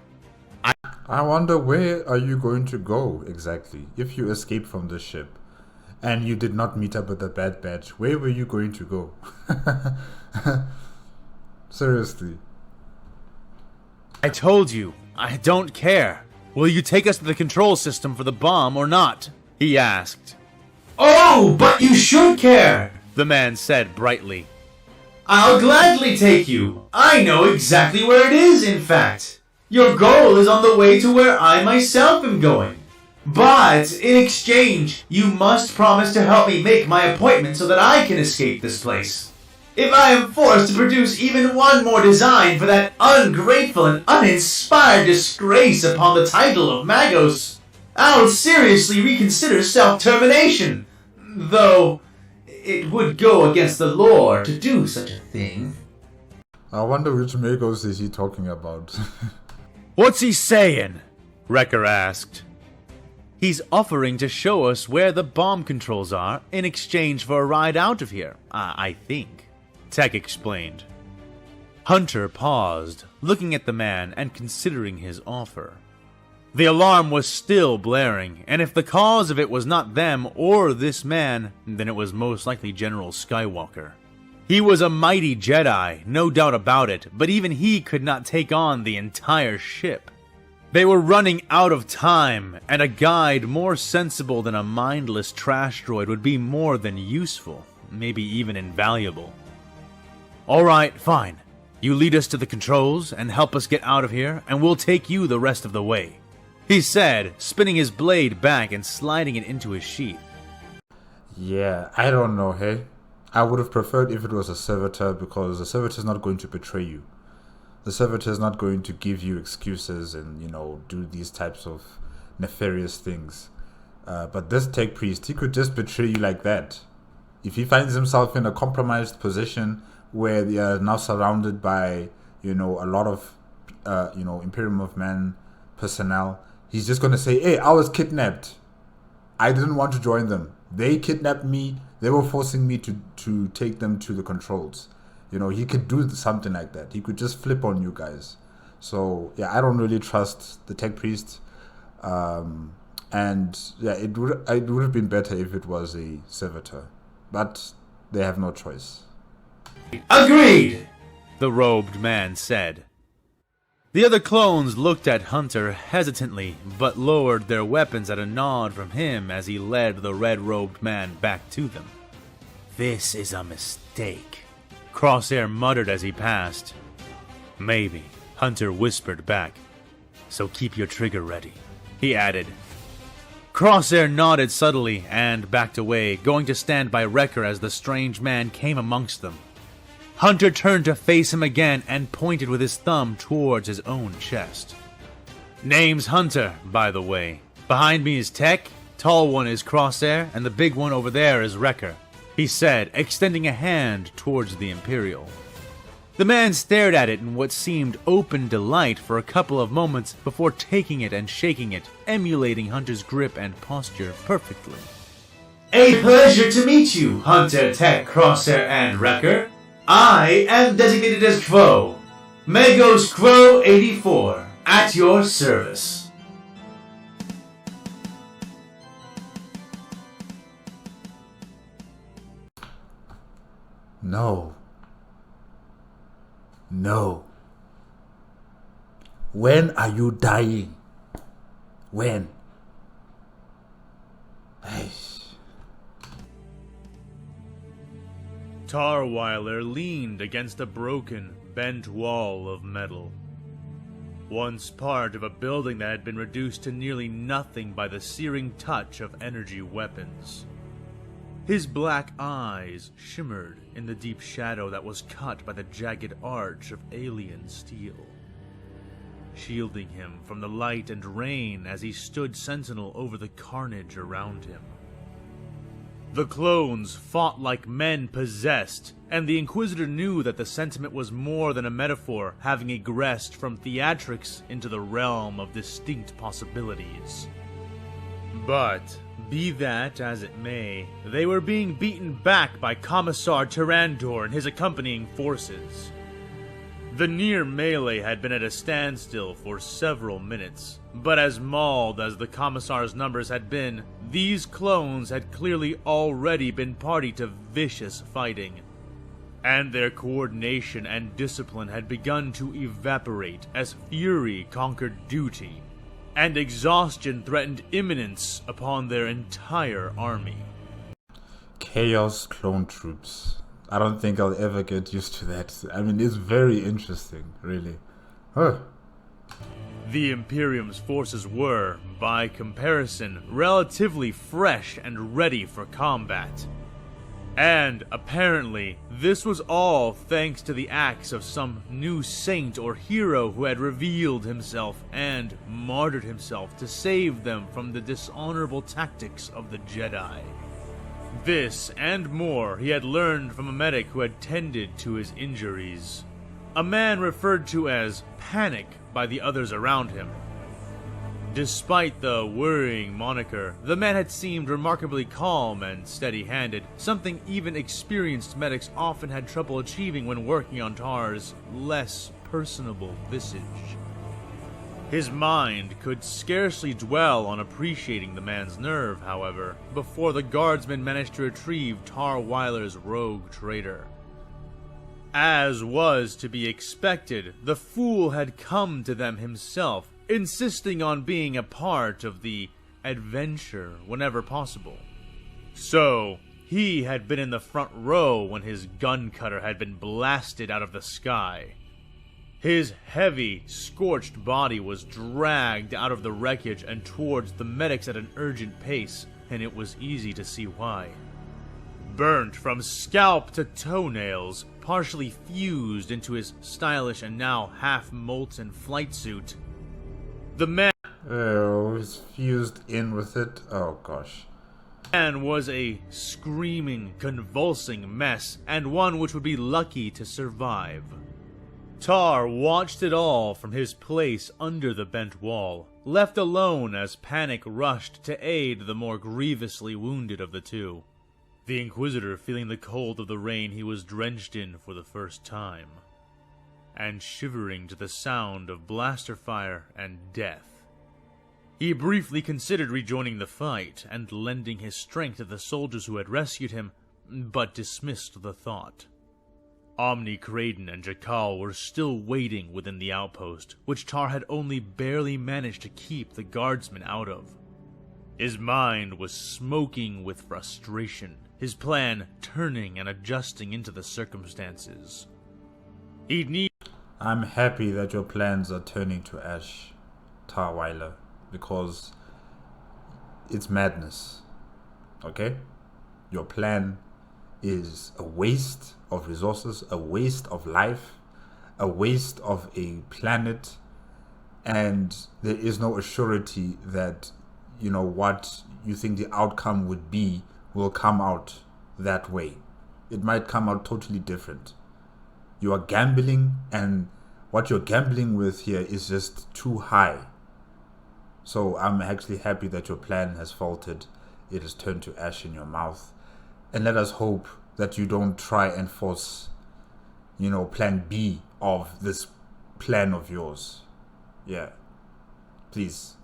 I wonder, where are you going to go exactly if you escape from this ship? And you did not meet up with the Bad Batch. Where were you going to go? Seriously. I told you, I don't care. Will you take us to the control system for the bomb or not? He asked. Oh, but you should care, the man said brightly. I'll gladly take you. I know exactly where it is, in fact. Your goal is on the way to where I myself am going. But, in exchange, you must promise to help me make my appointment so that I can escape this place. If I am forced to produce even one more design for that ungrateful and uninspired disgrace upon the title of Magos, I'll seriously reconsider self-termination. Though, it would go against the lore to do such a thing. I wonder which Magos is he talking about. What's he saying? Wrecker asked. He's offering to show us where the bomb controls are in exchange for a ride out of here, I think, Tech explained. Hunter paused, looking at the man and considering his offer. The alarm was still blaring, and if the cause of it was not them or this man, then it was most likely General Skywalker. He was a mighty Jedi, no doubt about it, but even he could not take on the entire ship. They were running out of time, and a guide more sensible than a mindless trash droid would be more than useful, maybe even invaluable. Alright, fine. You lead us to the controls and help us get out of here, and we'll take you the rest of the way, he said, spinning his blade back and sliding it into his sheath. Yeah, I don't know, hey? I would have preferred if it was a servitor, because the servitor is not going to betray you. The servitor is not going to give you excuses and, do these types of nefarious things. But this tech priest, he could just betray you like that. If he finds himself in a compromised position where they are now surrounded by, a lot of, Imperium of Man personnel, he's just going to say, hey, I was kidnapped. I didn't want to join them. They kidnapped me. They were forcing me to take them to the controls. He could do something like that. He could just flip on you guys. So, yeah, I don't really trust the tech priest. And, yeah, it would have been better if it was a servitor. But they have no choice. Agreed, the robed man said. The other clones looked at Hunter hesitantly, but lowered their weapons at a nod from him as he led the red-robed man back to them. This is a mistake, Crosshair muttered as he passed. Maybe, Hunter whispered back. So keep your trigger ready, he added. Crosshair nodded subtly and backed away, going to stand by Wrecker as the strange man came amongst them. Hunter turned to face him again and pointed with his thumb towards his own chest. Name's Hunter, by the way. Behind me is Tech, tall one is Crosshair, and the big one over there is Wrecker, he said, extending a hand towards the Imperial. The man stared at it in what seemed open delight for a couple of moments before taking it and shaking it, emulating Hunter's grip and posture perfectly. A pleasure to meet you, Hunter, Tech, Crosshair, and Wrecker. I am designated as Quo. Magos Quo 84, at your service. No. No. When are you dying? When? Tahr Whyler leaned against a broken, bent wall of metal. Once part of a building that had been reduced to nearly nothing by the searing touch of energy weapons. His black eyes shimmered in the deep shadow that was cut by the jagged arch of alien steel, shielding him from the light and rain as he stood sentinel over the carnage around him. The clones fought like men possessed, and the Inquisitor knew that the sentiment was more than a metaphor, having egressed from theatrics into the realm of distinct possibilities. But, be that as it may, they were being beaten back by Commissar Tyrandor and his accompanying forces. The near melee had been at a standstill for several minutes, but as mauled as the Commissar's numbers had been, these clones had clearly already been party to vicious fighting, and their coordination and discipline had begun to evaporate as fury conquered duty, and exhaustion threatened imminence upon their entire army. Chaos clone troops. I don't think I'll ever get used to that. I mean, it's very interesting, really. Huh. The Imperium's forces were, by comparison, relatively fresh and ready for combat. And, apparently, this was all thanks to the acts of some new saint or hero who had revealed himself and martyred himself to save them from the dishonorable tactics of the Jedi. This and more he had learned from a medic who had tended to his injuries. A man referred to as Panic by the others around him. Despite the worrying moniker, the man had seemed remarkably calm and steady-handed, something even experienced medics often had trouble achieving when working on Tahr's less personable visage. His mind could scarcely dwell on appreciating the man's nerve, however, before the guardsmen managed to retrieve Tahr Whyler's rogue traitor. As was to be expected, the fool had come to them himself, insisting on being a part of the adventure whenever possible. So, he had been in the front row when his gun cutter had been blasted out of the sky. His heavy, scorched body was dragged out of the wreckage and towards the medics at an urgent pace, and it was easy to see why. Burnt from scalp to toenails, partially fused into his stylish and now half-molten flight suit, the man was fused in with it. Oh gosh. Man was a screaming, convulsing mess, and one which would be lucky to survive. Tahr watched it all from his place under the bent wall, left alone as Panic rushed to aid the more grievously wounded of the two. The Inquisitor feeling the cold of the rain he was drenched in for the first time, and shivering to the sound of blaster fire and death. He briefly considered rejoining the fight and lending his strength to the soldiers who had rescued him, but dismissed the thought. Omni Creighton and Jakal were still waiting within the outpost, which Tahr had only barely managed to keep the guardsmen out of. His mind was smoking with frustration, his plan turning and adjusting into the circumstances. I'm happy that your plans are turning to ash, Tahr Whyler, because it's madness. Okay? Your plan is a waste of resources, a waste of life, a waste of a planet, and there is no assurity that, you know, what you think the outcome would be will come out that way. It might come out totally different. You are gambling, and what you're gambling with here is just too high. So I'm actually happy that your plan has faltered. It has turned to ash in your mouth. And let us hope that you don't try and force, you know, plan B of this plan of yours. Yeah. Please.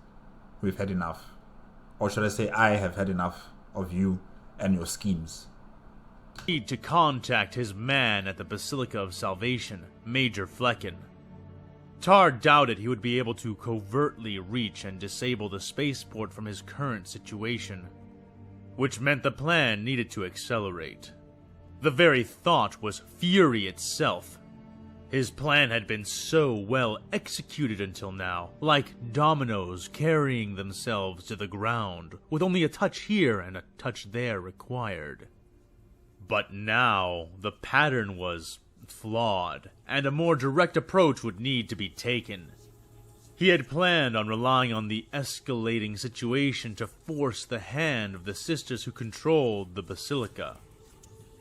We've had enough. Or should I say, I have had enough of you and your schemes. Need to contact his man at the Basilica of Salvation, Major Flecken. Tahr doubted he would be able to covertly reach and disable the spaceport from his current situation, which meant the plan needed to accelerate. The very thought was fury itself. His plan had been so well executed until now, like dominoes carrying themselves to the ground, with only a touch here and a touch there required. But now, the pattern was flawed, and a more direct approach would need to be taken. He had planned on relying on the escalating situation to force the hand of the sisters who controlled the Basilica.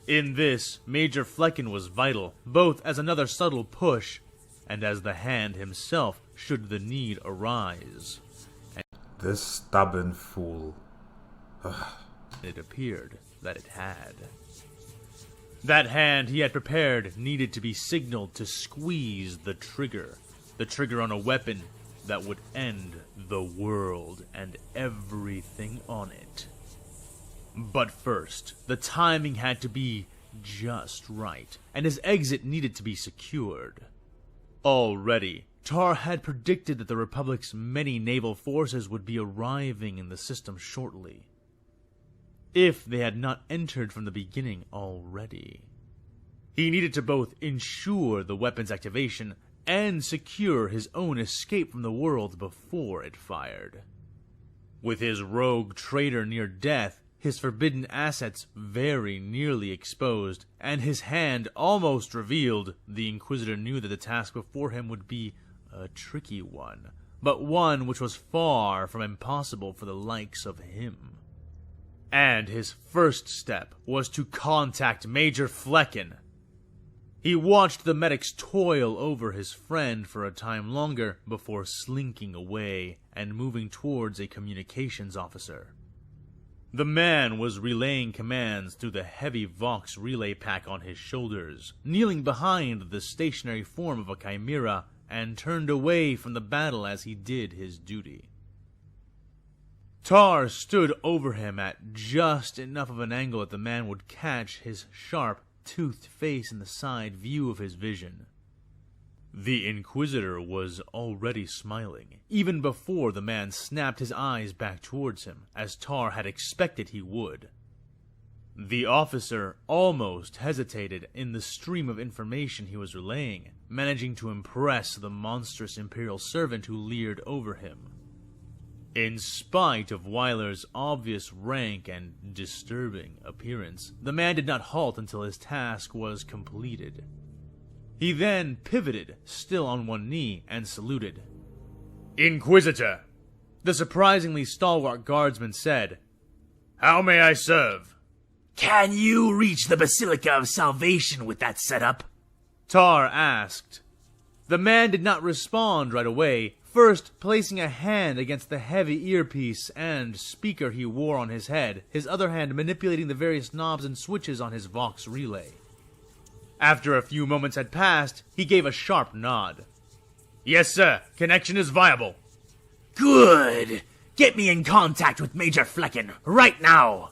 In this, Major Flecken was vital, both as another subtle push, and as the hand himself should the need arise. This stubborn fool. It appeared that it had. That hand he had prepared needed to be signaled to squeeze the trigger on a weapon that would end the world and everything on it. But first, the timing had to be just right, and his exit needed to be secured. Already, Tahr had predicted that the Republic's many naval forces would be arriving in the system shortly, if they had not entered from the beginning already. He needed to both ensure the weapon's activation and secure his own escape from the world before it fired. With his rogue traitor near death, his forbidden assets very nearly exposed, and his hand almost revealed, the Inquisitor knew that the task before him would be a tricky one, but one which was far from impossible for the likes of him. And his first step was to contact Major Flecken. He watched the medics toil over his friend for a time longer before slinking away and moving towards a communications officer. The man was relaying commands through the heavy Vox relay pack on his shoulders, kneeling behind the stationary form of a chimera, and turned away from the battle as he did his duty. Tahr stood over him at just enough of an angle that the man would catch his sharp, toothed face in the side view of his vision. The Inquisitor was already smiling, even before the man snapped his eyes back towards him, as Tahr had expected he would. The officer almost hesitated in the stream of information he was relaying, managing to impress the monstrous Imperial servant who leered over him. In spite of Whyler's obvious rank and disturbing appearance, the man did not halt until his task was completed. He then pivoted, still on one knee, and saluted. "Inquisitor," the surprisingly stalwart guardsman said. "How may I serve?" "Can you reach the Basilica of Salvation with that setup?" Tahr asked. The man did not respond right away, first placing a hand against the heavy earpiece and speaker he wore on his head, his other hand manipulating the various knobs and switches on his Vox relay. After a few moments had passed, he gave a sharp nod. "Yes, sir. Connection is viable." "Good. Get me in contact with Major Flecken, right now,"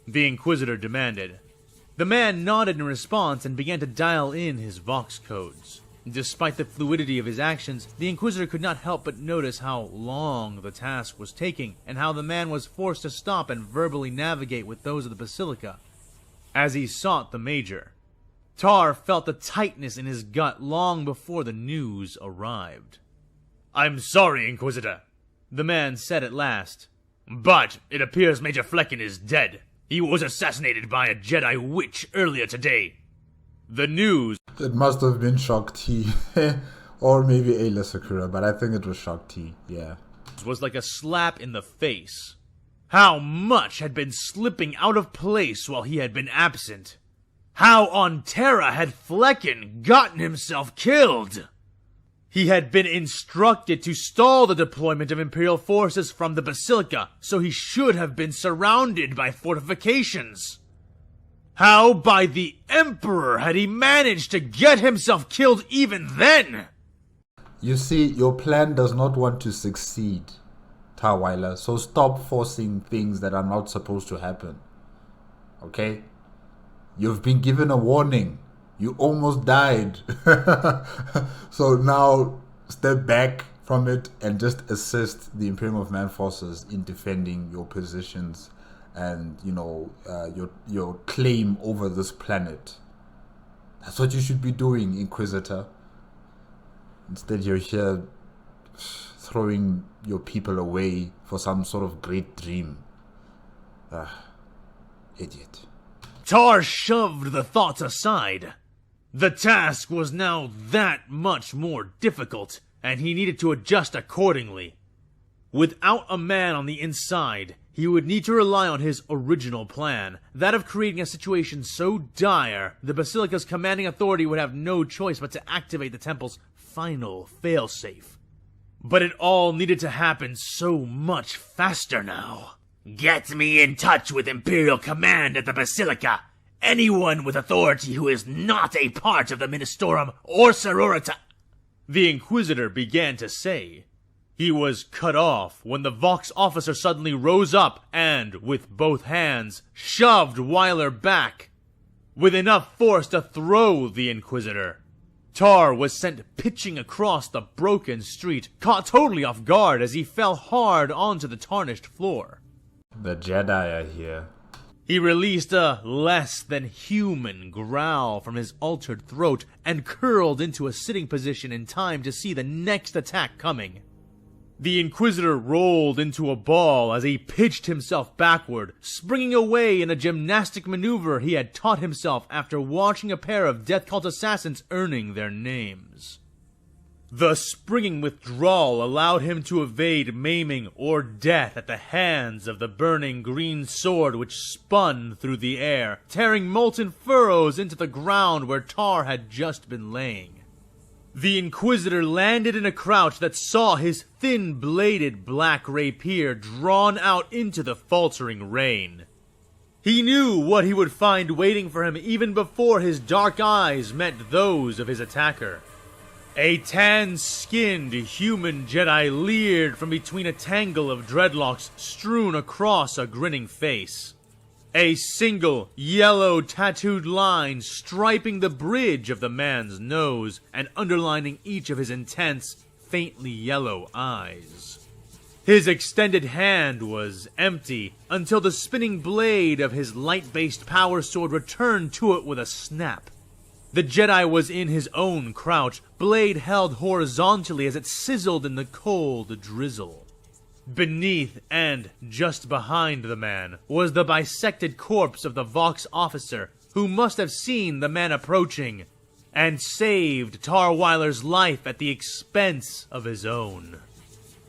the Inquisitor demanded. The man nodded in response and began to dial in his Vox codes. Despite the fluidity of his actions, the Inquisitor could not help but notice how long the task was taking, and how the man was forced to stop and verbally navigate with those of the Basilica. As he sought the Major, Tahr felt the tightness in his gut long before the news arrived. "I'm sorry, Inquisitor," the man said at last, "but it appears Major Flecken is dead. He was assassinated by a Jedi witch earlier today." The news... It must have been Shock T. Or maybe Ayla Sakura, but I think it was Shock T, yeah. was like a slap in the face. How much had been slipping out of place while he had been absent? How on Terra had Flecken gotten himself killed? He had been instructed to stall the deployment of Imperial forces from the Basilica, so he should have been surrounded by fortifications. How by the Emperor had he managed to get himself killed even then? You see, your plan does not want to succeed, Tahr Whyler, so stop forcing things that are not supposed to happen. Okay? You've been given a warning. You almost died. So now step back from it and just assist the Imperium of Man forces in defending your positions and, you know, your claim over this planet. That's what you should be doing, Inquisitor. Instead, you're here throwing your people away for some sort of great dream. Idiot. Tahr shoved the thoughts aside. The task was now that much more difficult, and he needed to adjust accordingly. Without a man on the inside, he would need to rely on his original plan, that of creating a situation so dire, the Basilica's commanding authority would have no choice but to activate the temple's final failsafe. But it all needed to happen so much faster now. Get me in touch with Imperial Command at the Basilica. Anyone with authority who is not a part of the Ministorum or Sororita. The Inquisitor began to say. He was cut off when the Vox officer suddenly rose up and, with both hands, shoved Whyler back, with enough force to throw the Inquisitor. Tahr was sent pitching across the broken street, caught totally off guard as he fell hard onto the tarnished floor. The Jedi are here. He released a less than human growl from his altered throat and curled into a sitting position in time to see the next attack coming. The Inquisitor rolled into a ball as he pitched himself backward, springing away in a gymnastic maneuver he had taught himself after watching a pair of Death Cult assassins earning their names. The springing withdrawal allowed him to evade maiming or death at the hands of the burning green sword which spun through the air, tearing molten furrows into the ground where Tahr had just been laying. The Inquisitor landed in a crouch that saw his thin-bladed black rapier drawn out into the faltering rain. He knew what he would find waiting for him even before his dark eyes met those of his attacker. A tan-skinned human Jedi leered from between a tangle of dreadlocks strewn across a grinning face. A single, yellow tattooed line striping the bridge of the man's nose and underlining each of his intense, faintly yellow eyes. His extended hand was empty until the spinning blade of his light-based power sword returned to it with a snap. The Jedi was in his own crouch, blade held horizontally as it sizzled in the cold drizzle. Beneath and just behind the man was the bisected corpse of the Vox officer, who must have seen the man approaching and saved Tahr Whyler's life at the expense of his own.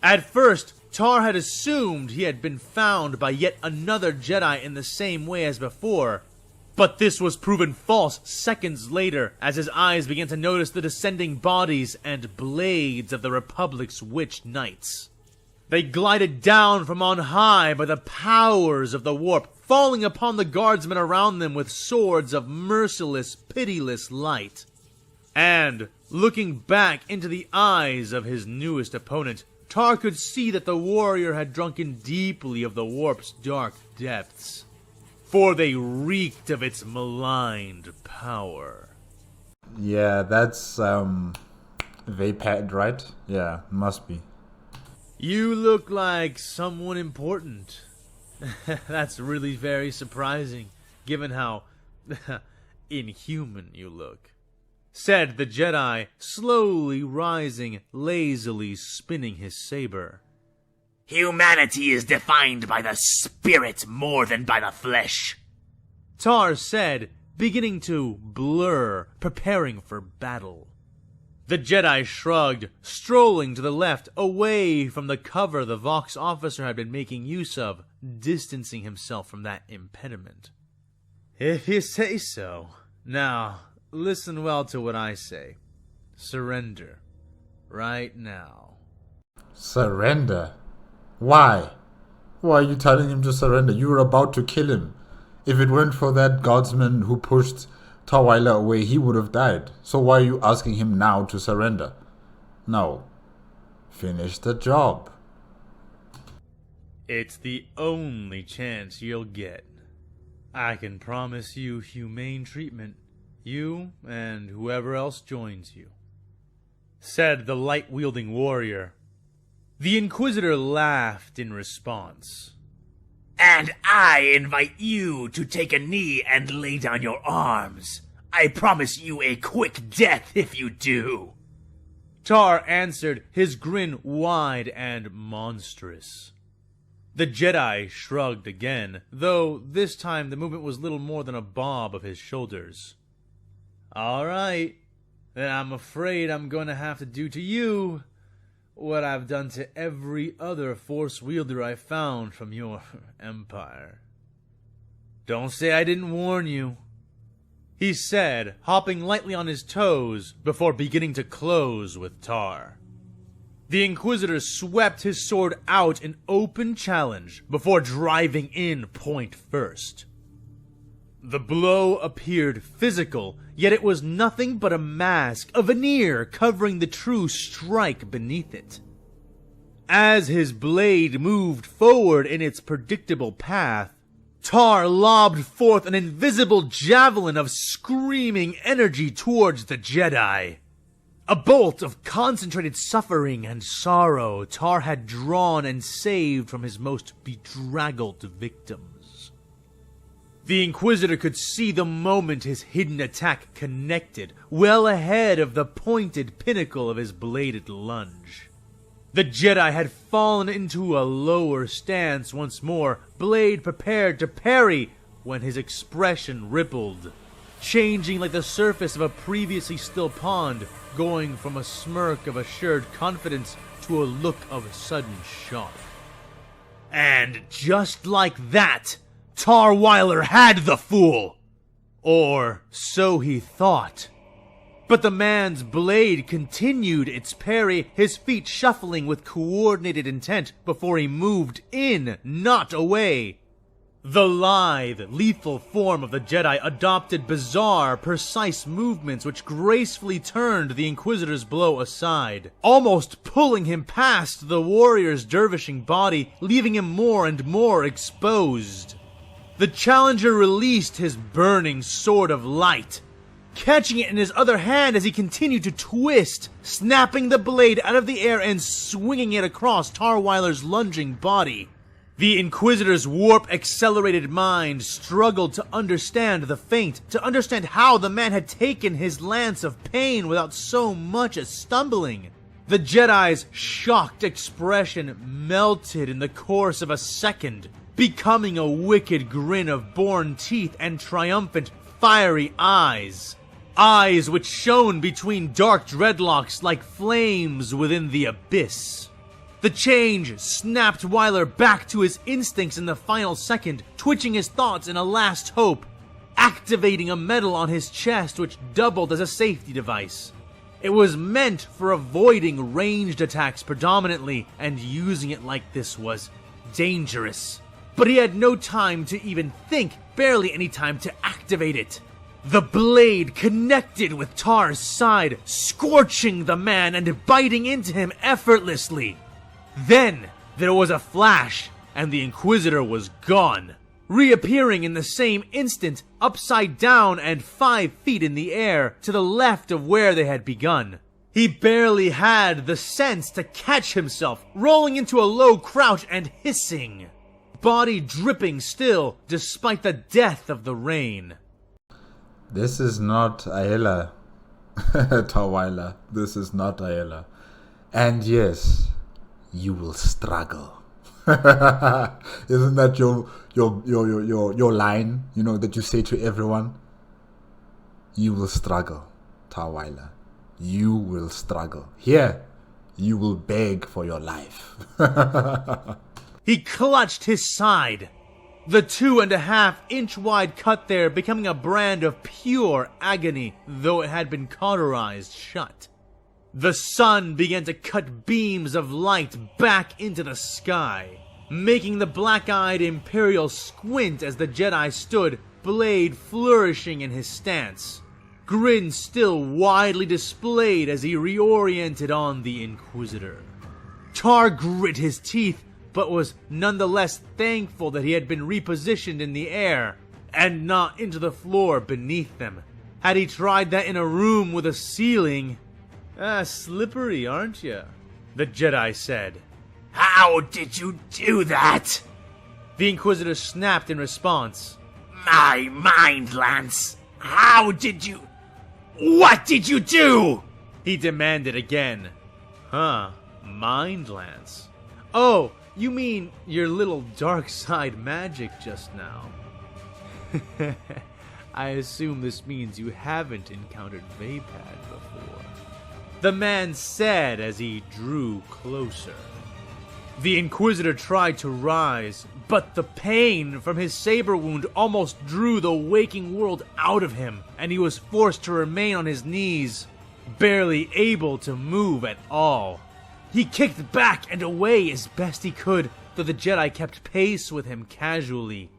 At first, Tahr had assumed he had been found by yet another Jedi in the same way as before, but this was proven false seconds later as his eyes began to notice the descending bodies and blades of the Republic's witch knights. They glided down from on high by the powers of the warp, falling upon the guardsmen around them with swords of merciless, pitiless light. And, looking back into the eyes of his newest opponent, Tahr could see that the warrior had drunken deeply of the warp's dark depths, for they reeked of its maligned power. Yeah, that's, Vapad, right? Yeah, must be. You look like someone important. That's really very surprising, given how inhuman you look, said the Jedi, slowly rising, lazily spinning his saber. Humanity is defined by the spirit more than by the flesh, Tahr said, beginning to blur, preparing for battle. The Jedi shrugged, strolling to the left, away from the cover the Vox officer had been making use of, distancing himself from that impediment. If you say so. Now, listen well to what I say. Surrender. Right now. Surrender? Why? Why are you telling him to surrender? You were about to kill him. If it weren't for that guardsman who pushed Tahr Whyler away, he would have died. So why are you asking him now to surrender? No. Finish the job. It's the only chance you'll get. I can promise you humane treatment, you and whoever else joins you, said the light-wielding warrior. The Inquisitor laughed in response. and I invite you to take a knee and lay down your arms. I promise you a quick death if you do. Tahr answered, his grin wide and monstrous. The Jedi shrugged again, though this time the movement was little more than a bob of his shoulders. All right, then I'm afraid I'm going to have to do to you what I've done to every other Force wielder I found from your empire. Don't say I didn't warn you, he said, hopping lightly on his toes before beginning to close with Tahr. The Inquisitor swept his sword out in open challenge before driving in point first. The blow appeared physical, yet it was nothing but a mask, a veneer covering the true strike beneath it. As his blade moved forward in its predictable path, Tahr lobbed forth an invisible javelin of screaming energy towards the Jedi. A bolt of concentrated suffering and sorrow Tahr had drawn and saved from his most bedraggled victims. The Inquisitor could see the moment his hidden attack connected, well ahead of the pointed pinnacle of his bladed lunge. The Jedi had fallen into a lower stance once more, blade prepared to parry, when his expression rippled, changing like the surface of a previously still pond, going from a smirk of assured confidence to a look of sudden shock. And just like that, Tahr Whyler had the fool! Or so he thought. But the man's blade continued its parry, his feet shuffling with coordinated intent before he moved in, not away. The lithe, lethal form of the Jedi adopted bizarre, precise movements which gracefully turned the Inquisitor's blow aside, almost pulling him past the warrior's dervishing body, leaving him more and more exposed. The challenger released his burning sword of light, catching it in his other hand as he continued to twist, snapping the blade out of the air and swinging it across Tahr Whyler's lunging body. The Inquisitor's warp-accelerated mind struggled to understand the feint, to understand how the man had taken his lance of pain without so much as stumbling. The Jedi's shocked expression melted in the course of a second, becoming a wicked grin of born teeth and triumphant, fiery eyes. Eyes which shone between dark dreadlocks like flames within the abyss. The change snapped Whyler back to his instincts in the final second, twitching his thoughts in a last hope, activating a medal on his chest which doubled as a safety device. It was meant for avoiding ranged attacks predominantly, and using it like this was dangerous. But he had no time to even think, barely any time to activate it. The blade connected with Tahr's side, scorching the man and biting into him effortlessly. Then there was a flash, and the Inquisitor was gone, reappearing in the same instant, upside down and 5 feet in the air, to the left of where they had begun. He barely had the sense to catch himself, rolling into a low crouch and hissing, body dripping still, despite the death of the rain. This is not Aela, Tahr Whyler. This is not Aela. And yes, you will struggle. Isn't that your line, that you say to everyone? You will struggle, Tahr Whyler. You will struggle. Here, you will beg for your life. He clutched his side, the 2.5-inch wide cut there becoming a brand of pure agony, though it had been cauterized shut. The sun began to cut beams of light back into the sky, making the black-eyed Imperial squint as the Jedi stood, blade flourishing in his stance, grin still widely displayed as he reoriented on the Inquisitor. Tahr grit his teeth, but was nonetheless thankful that he had been repositioned in the air, and not into the floor beneath them. Had he tried that in a room with a ceiling... slippery, aren't you? The Jedi said. How did you do that? The Inquisitor snapped in response. My mind lance. How did you... What did you do? He demanded again. Mind lance. Oh, You mean your little dark side magic just now? I assume this means you haven't encountered Vapad before. The man said as he drew closer. The Inquisitor tried to rise, but the pain from his saber wound almost drew the waking world out of him, and he was forced to remain on his knees, barely able to move at all. He kicked back and away as best he could, though the Jedi kept pace with him casually.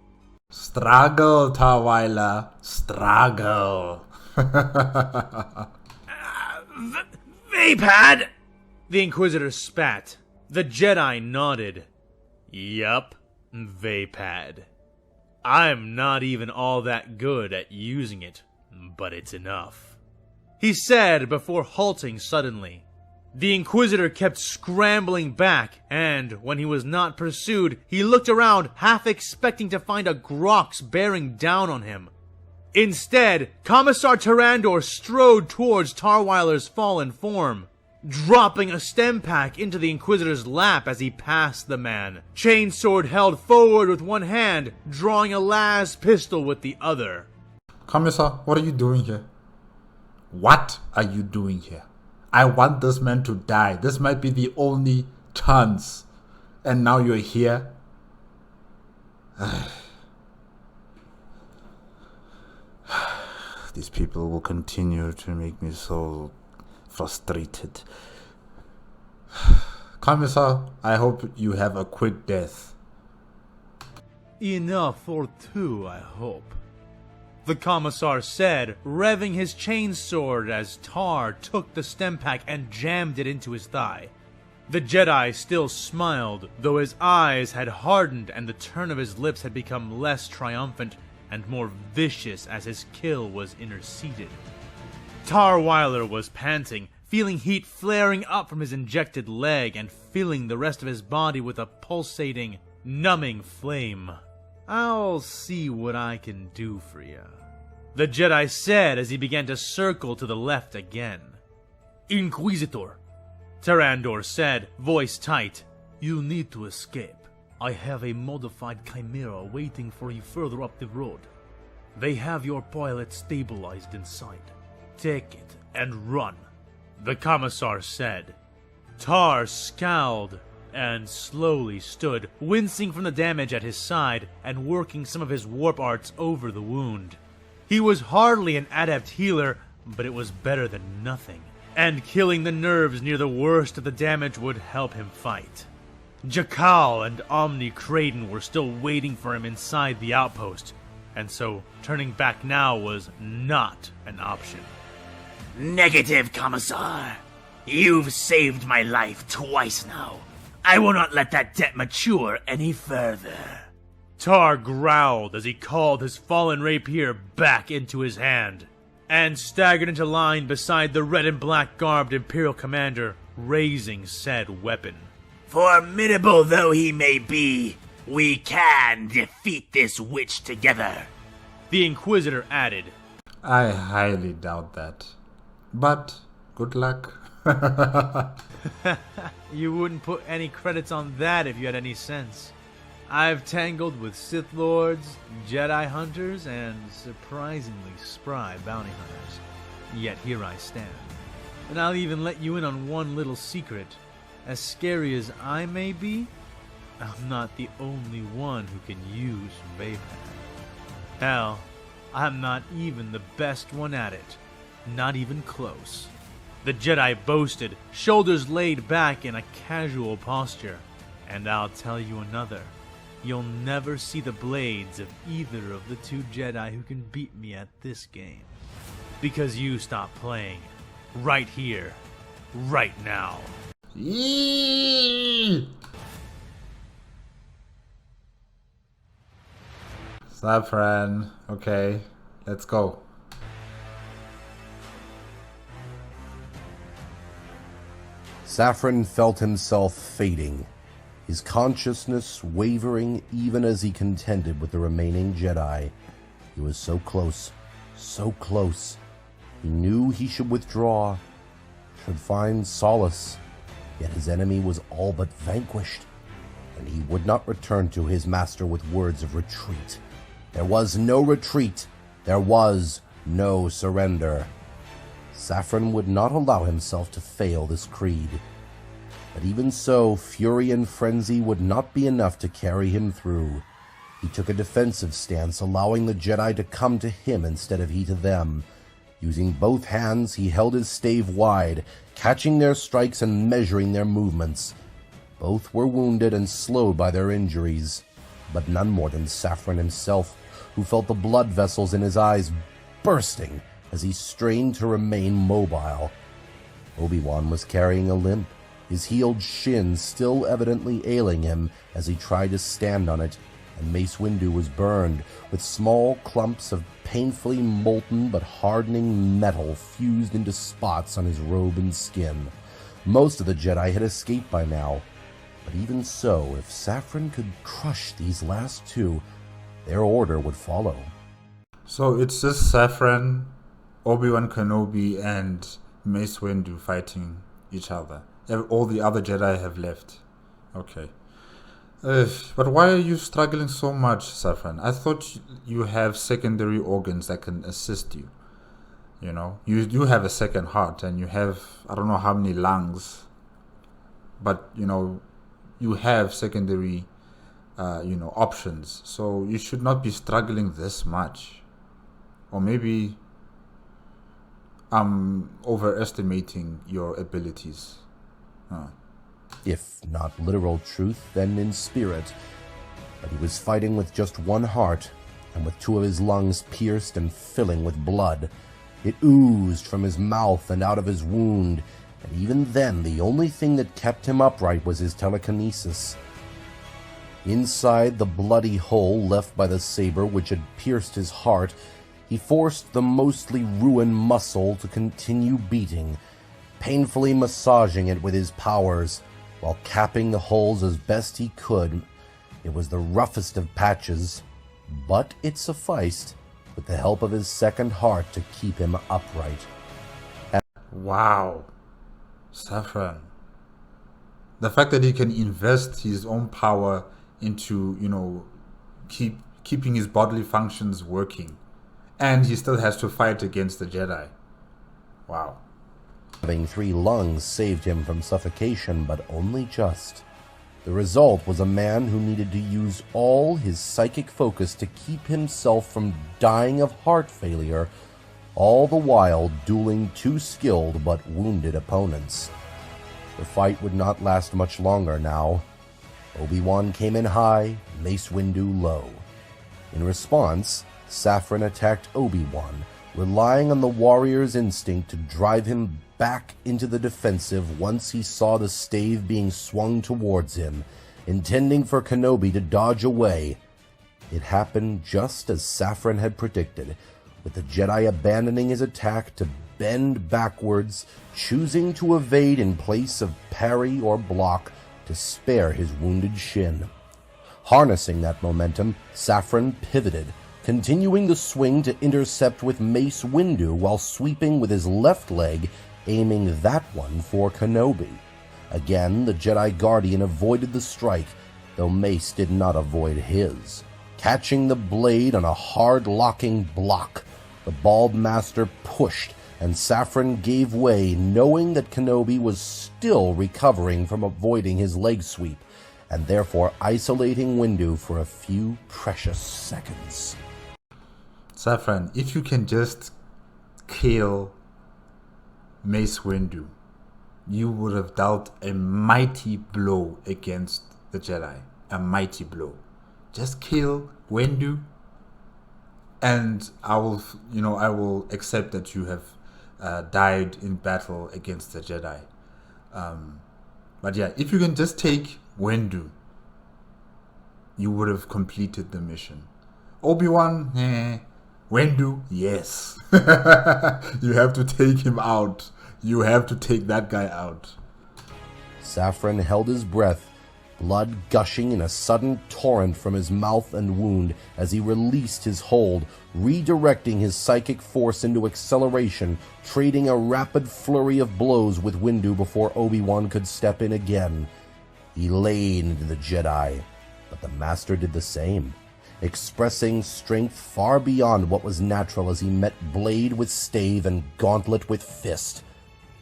Struggle, Tahr Whyler. Struggle. Vapad! The Inquisitor spat. The Jedi nodded. Yup, Vapad. I'm not even all that good at using it, but it's enough, he said before halting suddenly. The Inquisitor kept scrambling back, and when he was not pursued, he looked around, half expecting to find a Grox bearing down on him. Instead, Commissar Tyrandor strode towards Tahr Whyler's fallen form, dropping a stem pack into the Inquisitor's lap as he passed the man, chainsword held forward with one hand, drawing a las pistol with the other. Commissar, what are you doing here? What are you doing here? I want this man to die. This might be the only chance. And now you're here? These people will continue to make me so frustrated. Commissar, I hope you have a quick death. Enough for two, I hope, the Commissar said, revving his chainsword as Tahr took the stem pack and jammed it into his thigh. The Jedi still smiled, though his eyes had hardened and the turn of his lips had become less triumphant and more vicious as his kill was interceded. Tahr Whyler was panting, feeling heat flaring up from his injected leg and filling the rest of his body with a pulsating, numbing flame. I'll see what I can do for you, the Jedi said as he began to circle to the left again. Inquisitor, Tyrandor said, voice tight. You need to escape. I have a modified chimera waiting for you further up the road. They have your pilot stabilized inside. Take it and run, the Commissar said. Tahr scowled and slowly stood, wincing from the damage at his side and working some of his warp arts over the wound. He was hardly an adept healer, but it was better than nothing, and killing the nerves near the worst of the damage would help him fight. Jakal and Omni Kraden were still waiting for him inside the outpost, and so turning back now was not an option. Negative, Commissar. You've saved my life twice now. I will not let that debt mature any further. Tahr growled as he called his fallen rapier back into his hand, and staggered into line beside the red and black garbed Imperial commander, raising said weapon. Formidable though he may be, we can defeat this witch together, the Inquisitor added. I highly doubt that. But good luck. You wouldn't put any credits on that if you had any sense. I've tangled with Sith Lords, Jedi Hunters, and surprisingly spry bounty hunters. Yet here I stand. And I'll even let you in on one little secret. As scary as I may be, I'm not the only one who can use Vapad. Hell, I'm not even the best one at it. Not even close. The Jedi boasted, shoulders laid back in a casual posture. And I'll tell you another. You'll never see the blades of either of the two Jedi who can beat me at this game. Because you stopped playing. Right here. Right now. Yee! Saphran, okay, let's go. Saphran felt himself fading, his consciousness wavering even as he contended with the remaining Jedi. He was so close, so close. He knew he should withdraw, should find solace, yet his enemy was all but vanquished. and he would not return to his master with words of retreat. There was no retreat. There was no surrender. Saphran would not allow himself to fail this creed. But even so, fury and frenzy would not be enough to carry him through. He took a defensive stance, allowing the Jedi to come to him instead of he to them. Using both hands, he held his stave wide, catching their strikes and measuring their movements. Both were wounded and slowed by their injuries, but none more than Saphran himself, who felt the blood vessels in his eyes bursting as he strained to remain mobile. Obi-Wan was carrying a limp, his healed shin still evidently ailing him as he tried to stand on it, and Mace Windu was burned, with small clumps of painfully molten but hardening metal fused into spots on his robe and skin. Most of the Jedi had escaped by now, but even so, if Saphran could crush these last two, their order would follow. So it's just Saphran, Obi-Wan Kenobi, and Mace Windu fighting each other. All the other Jedi have left. Okay. But why are you struggling so much, Saphran? I thought you have secondary organs that can assist you. You know, you do have a second heart, and you have, I don't know how many lungs. But, you know, you have secondary, options. So you should not be struggling this much. Or maybe I'm overestimating your abilities. If not literal truth, then in spirit. But he was fighting with just one heart, and with two of his lungs pierced and filling with blood. It oozed from his mouth and out of his wound, and even then the only thing that kept him upright was his telekinesis. Inside the bloody hole left by the saber which had pierced his heart, he forced the mostly ruined muscle to continue beating, painfully massaging it with his powers, while capping the holes as best he could. It was the roughest of patches, but it sufficed, with the help of his second heart, to keep him upright. Wow. Saphran. The fact that he can invest his own power into, keeping his bodily functions working, and he still has to fight against the Jedi. Wow. Having 3 lungs saved him from suffocation, but only just. The result was a man who needed to use all his psychic focus to keep himself from dying of heart failure, all the while dueling 2 skilled but wounded opponents. The fight would not last much longer now. Obi-Wan came in high, Mace Windu low. In response, Saphran attacked Obi-Wan, relying on the warrior's instinct to drive him back into the defensive once he saw the stave being swung towards him, intending for Kenobi to dodge away. It happened just as Saphran had predicted, with the Jedi abandoning his attack to bend backwards, choosing to evade in place of parry or block to spare his wounded shin. Harnessing that momentum, Saphran pivoted, continuing the swing to intercept with Mace Windu while sweeping with his left leg, aiming that one for Kenobi. Again, the Jedi Guardian avoided the strike, though Mace did not avoid his. Catching the blade on a hard-locking block, the Bald Master pushed, and Saphran gave way, knowing that Kenobi was still recovering from avoiding his leg sweep, and therefore isolating Windu for a few precious seconds. Saphran, if you can just kill Mace Windu, you would have dealt a mighty blow against the Jedi. A mighty blow. Just kill Windu, and I will accept that you have died in battle against the Jedi. But yeah, if you can just take Windu, you would have completed the mission. Obi-Wan, Windu, yes. You have to take him out. You have to take that guy out. Saphran held his breath, blood gushing in a sudden torrent from his mouth and wound as he released his hold, redirecting his psychic force into acceleration, trading a rapid flurry of blows with Windu before Obi-Wan could step in again. He laid into the Jedi, but the Master did the same, expressing strength far beyond what was natural as he met blade with stave and gauntlet with fist.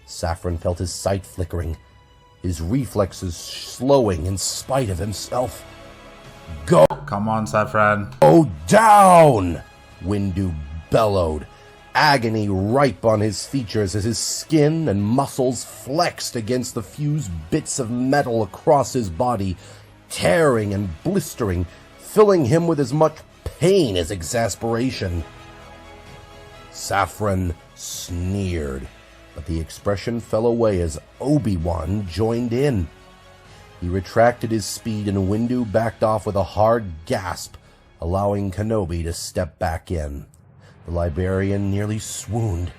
Saphran felt his sight flickering, his reflexes slowing in spite of himself. Go! Come on, Saphran. Go down! Windu bellowed, agony ripe on his features as his skin and muscles flexed against the fused bits of metal across his body, tearing and blistering, filling him with as much pain as exasperation. Saphran sneered, but the expression fell away as Obi-Wan joined in. He retracted his speed and Windu backed off with a hard gasp, allowing Kenobi to step back in. The librarian nearly swooned,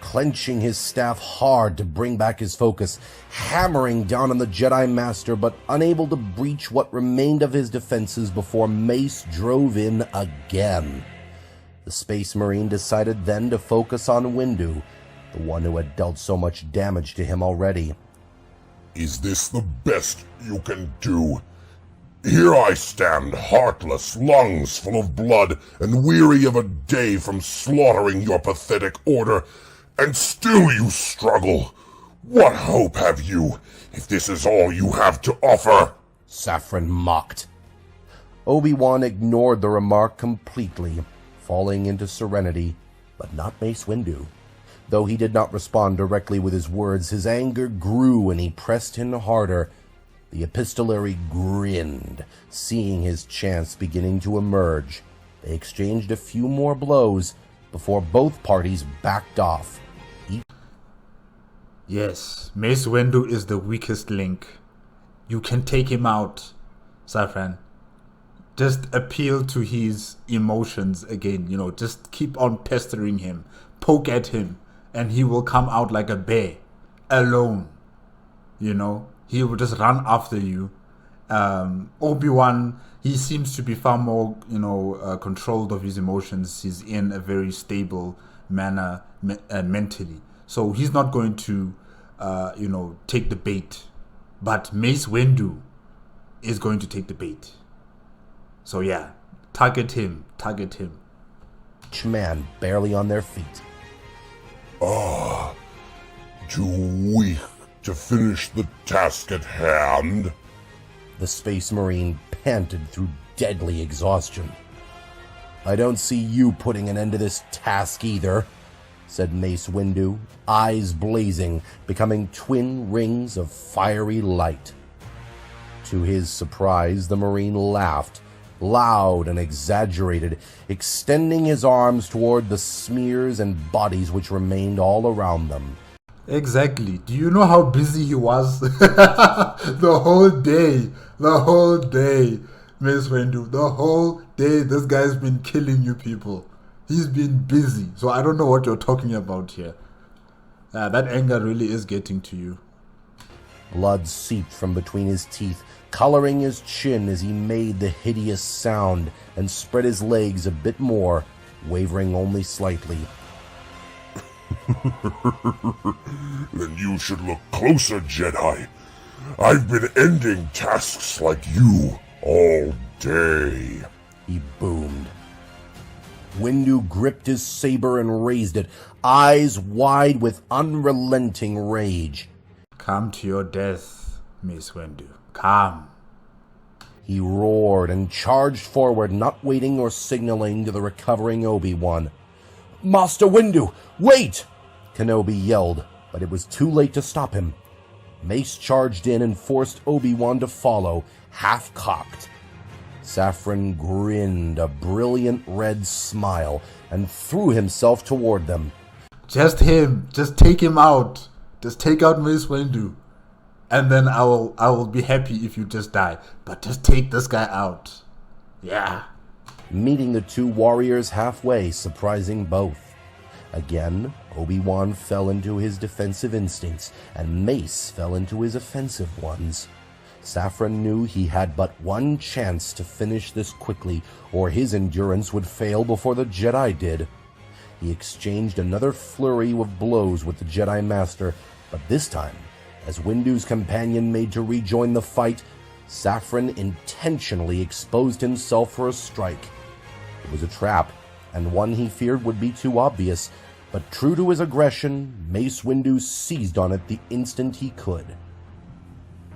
clenching his staff hard to bring back his focus, hammering down on the Jedi Master, but unable to breach what remained of his defenses before Mace drove in again. The Space Marine decided then to focus on Windu, the one who had dealt so much damage to him already. Is this the best you can do? Here I stand, heartless, lungs full of blood, and weary of a day from slaughtering your pathetic order, and still you struggle. What hope have you, if this is all you have to offer? Saphran mocked. Obi-Wan ignored the remark completely, falling into serenity, but not Mace Windu. Though he did not respond directly with his words, his anger grew and he pressed in harder. The epistolary grinned, seeing his chance beginning to emerge. They exchanged a few more blows before both parties backed off. Yes, Mace Windu is the weakest link. You can take him out, Saphran. Just appeal to his emotions again, just keep on pestering him. Poke at him, and he will come out like a bear, alone. He will just run after you. Obi-Wan, he seems to be far more, controlled of his emotions. He's in a very stable manner mentally. So he's not going to, take the bait. But Mace Windu is going to take the bait. So yeah, target him. Each man barely on their feet. Too weak to finish the task at hand? The Space Marine panted through deadly exhaustion. I don't see you putting an end to this task either, said Mace Windu, eyes blazing, becoming twin rings of fiery light. To his surprise, the Marine laughed, loud and exaggerated, extending his arms toward the smears and bodies which remained all around them. Exactly. Do you know how busy he was? The whole day, Mace Windu, the whole day this guy's been killing you people. He's been busy. So I don't know what you're talking about here. That anger really is getting to you. Blood seeped from between his teeth, coloring his chin as he made the hideous sound and spread his legs a bit more, wavering only slightly. Then you should look closer, Jedi. I've been ending tasks like you all day. He boomed. Windu gripped his saber and raised it, eyes wide with unrelenting rage. Come to your death, Mace Windu. Come. He roared and charged forward, not waiting or signaling to the recovering Obi-Wan. Master Windu, wait! Kenobi yelled, but it was too late to stop him. Mace charged in and forced Obi-Wan to follow, half-cocked. Saphran grinned a brilliant red smile and threw himself toward them. Just him. Just take him out. Just take out Mace Windu. And then I will be happy if you just die. But just take this guy out. Yeah. Meeting the two warriors halfway, surprising both. Again, Obi-Wan fell into his defensive instincts, and Mace fell into his offensive ones. Saphran knew he had but one chance to finish this quickly, or his endurance would fail before the Jedi did. He exchanged another flurry of blows with the Jedi Master, but this time, as Windu's companion made to rejoin the fight, Saphran intentionally exposed himself for a strike. It was a trap, and one he feared would be too obvious, but true to his aggression, Mace Windu seized on it the instant he could.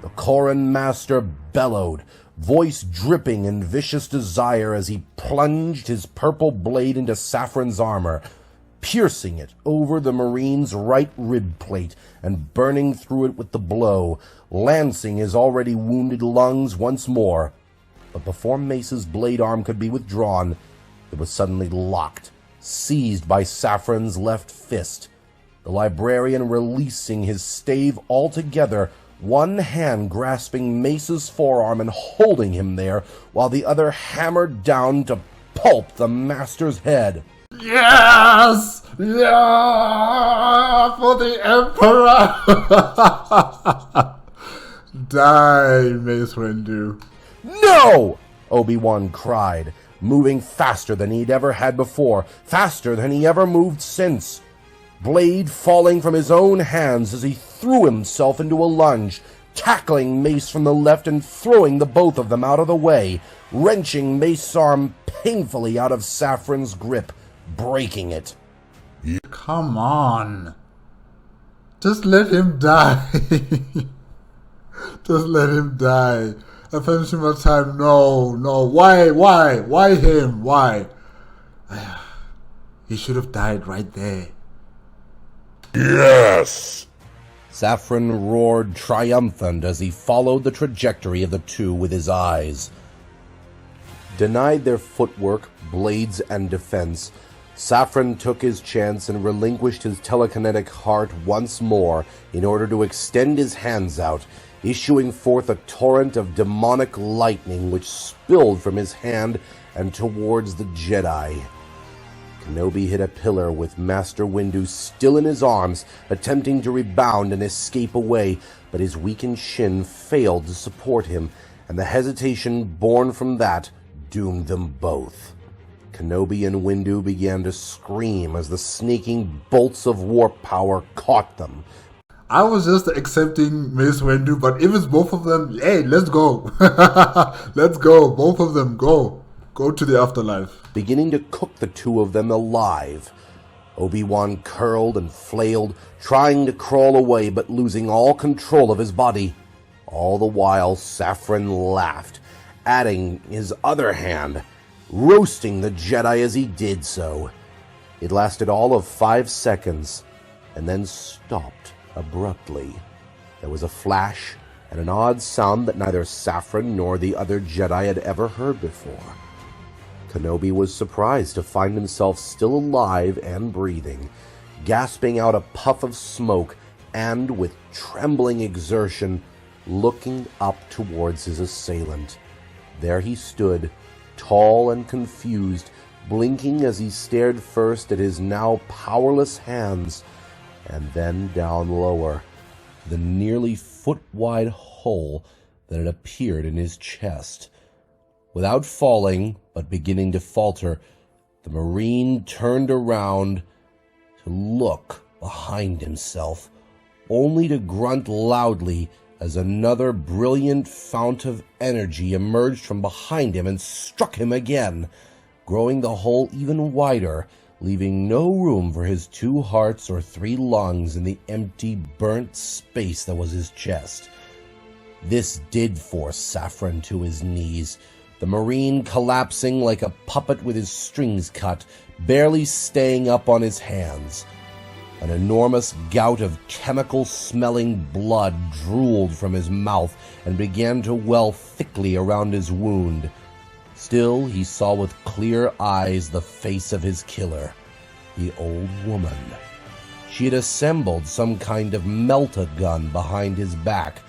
The Corran Master bellowed, voice dripping in vicious desire as he plunged his purple blade into Saphran's armor, piercing it over the Marine's right rib plate and burning through it with the blow, lancing his already wounded lungs once more. But before Mace's blade arm could be withdrawn, it was suddenly locked, seized by Saphran's left fist, the librarian releasing his stave altogether, one hand grasping Mace's forearm and holding him there, while the other hammered down to pulp the Master's head. Yes! Yeah! For the Emperor! Die, Mace Windu. No! Obi-Wan cried, moving faster than he'd ever had before, faster than he ever moved since. Blade falling from his own hands as he threw himself into a lunge, tackling Mace from the left and throwing the both of them out of the way, wrenching Mace's arm painfully out of Saphran's grip, breaking it. Come on. Just let him die. Just let him die. AFanWithTooMuchTime, no. Why him? Why? He should have died right there. Yes! Saphran roared triumphant as he followed the trajectory of the two with his eyes. Denied their footwork, blades, and defense, Saphran took his chance and relinquished his telekinetic heart once more in order to extend his hands out, issuing forth a torrent of demonic lightning which spilled from his hand and towards the Jedi. Kenobi hit a pillar with Master Windu still in his arms, attempting to rebound and escape away, but his weakened shin failed to support him, and the hesitation born from that doomed them both. Kenobi and Windu began to scream as the snaking bolts of warp power caught them. I was just accepting Mace Windu, but if it's both of them, hey, let's go. Let's go. Both of them, go. Go to the afterlife. Beginning to cook the two of them alive. Obi-Wan curled and flailed, trying to crawl away but losing all control of his body. All the while, Saphran laughed, adding his other hand, roasting the Jedi as he did so. It lasted all of 5 seconds, and then stopped abruptly. There was a flash and an odd sound that neither Saphran nor the other Jedi had ever heard before. Kenobi was surprised to find himself still alive and breathing, gasping out a puff of smoke and, with trembling exertion, looking up towards his assailant. There he stood, tall and confused, blinking as he stared first at his now powerless hands, and then down lower, the nearly foot-wide hole that had appeared in his chest. Without falling, but beginning to falter, the Marine turned around to look behind himself, only to grunt loudly as another brilliant fount of energy emerged from behind him and struck him again, growing the hole even wider, leaving no room for his 2 hearts or 3 lungs in the empty, burnt space that was his chest. This did force Saphran to his knees, the Marine collapsing like a puppet with his strings cut, barely staying up on his hands. An enormous gout of chemical-smelling blood drooled from his mouth and began to well thickly around his wound. Still, he saw with clear eyes the face of his killer, the old woman. She had assembled some kind of melt-a-gun behind his back,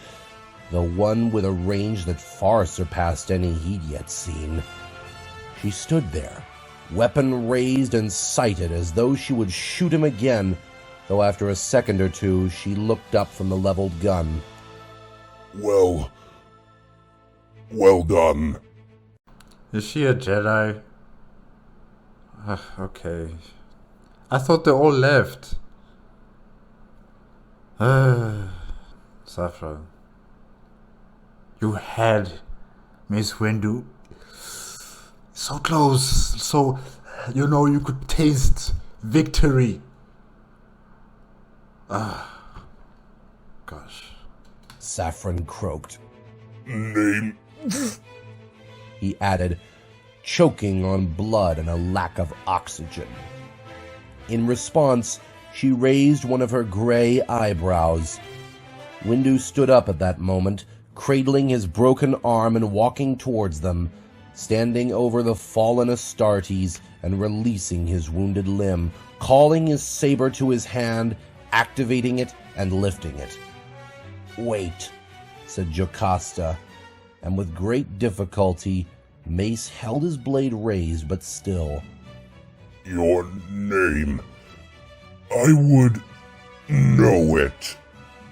the one with a range that far surpassed any he'd yet seen. She stood there, weapon raised and sighted as though she would shoot him again, though after a second or two she looked up from the leveled gun. Well done. Is she a Jedi? Okay. I thought they all left. Saphran. You had Mace Windu so close, so, you could taste victory. Gosh. Saphran croaked. Name? He added, choking on blood and a lack of oxygen. In response, she raised one of her gray eyebrows. Windu stood up at that moment, cradling his broken arm and walking towards them, standing over the fallen Astartes and releasing his wounded limb, calling his saber to his hand, activating it and lifting it. "Wait," said Jocasta, and with great difficulty, Mace held his blade raised but still. Your name. I would know it,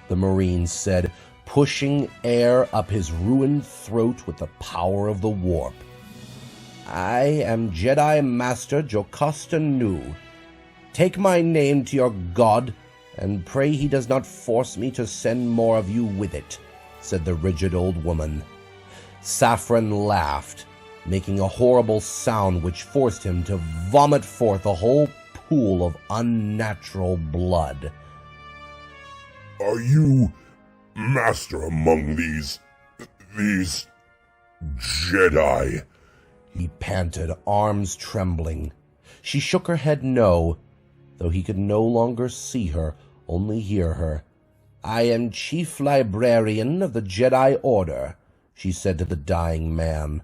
the Marine said, pushing air up his ruined throat with the power of the warp. "I am Jedi Master Jocasta Nu. Take my name to your god, and pray he does not force me to send more of you with it," said the rigid old woman. Saphran laughed, making a horrible sound which forced him to vomit forth a whole pool of unnatural blood. Are you master among these Jedi? He panted, arms trembling. She shook her head no, though he could no longer see her, only hear her. "I am Chief Librarian of the Jedi Order," she said to the dying man.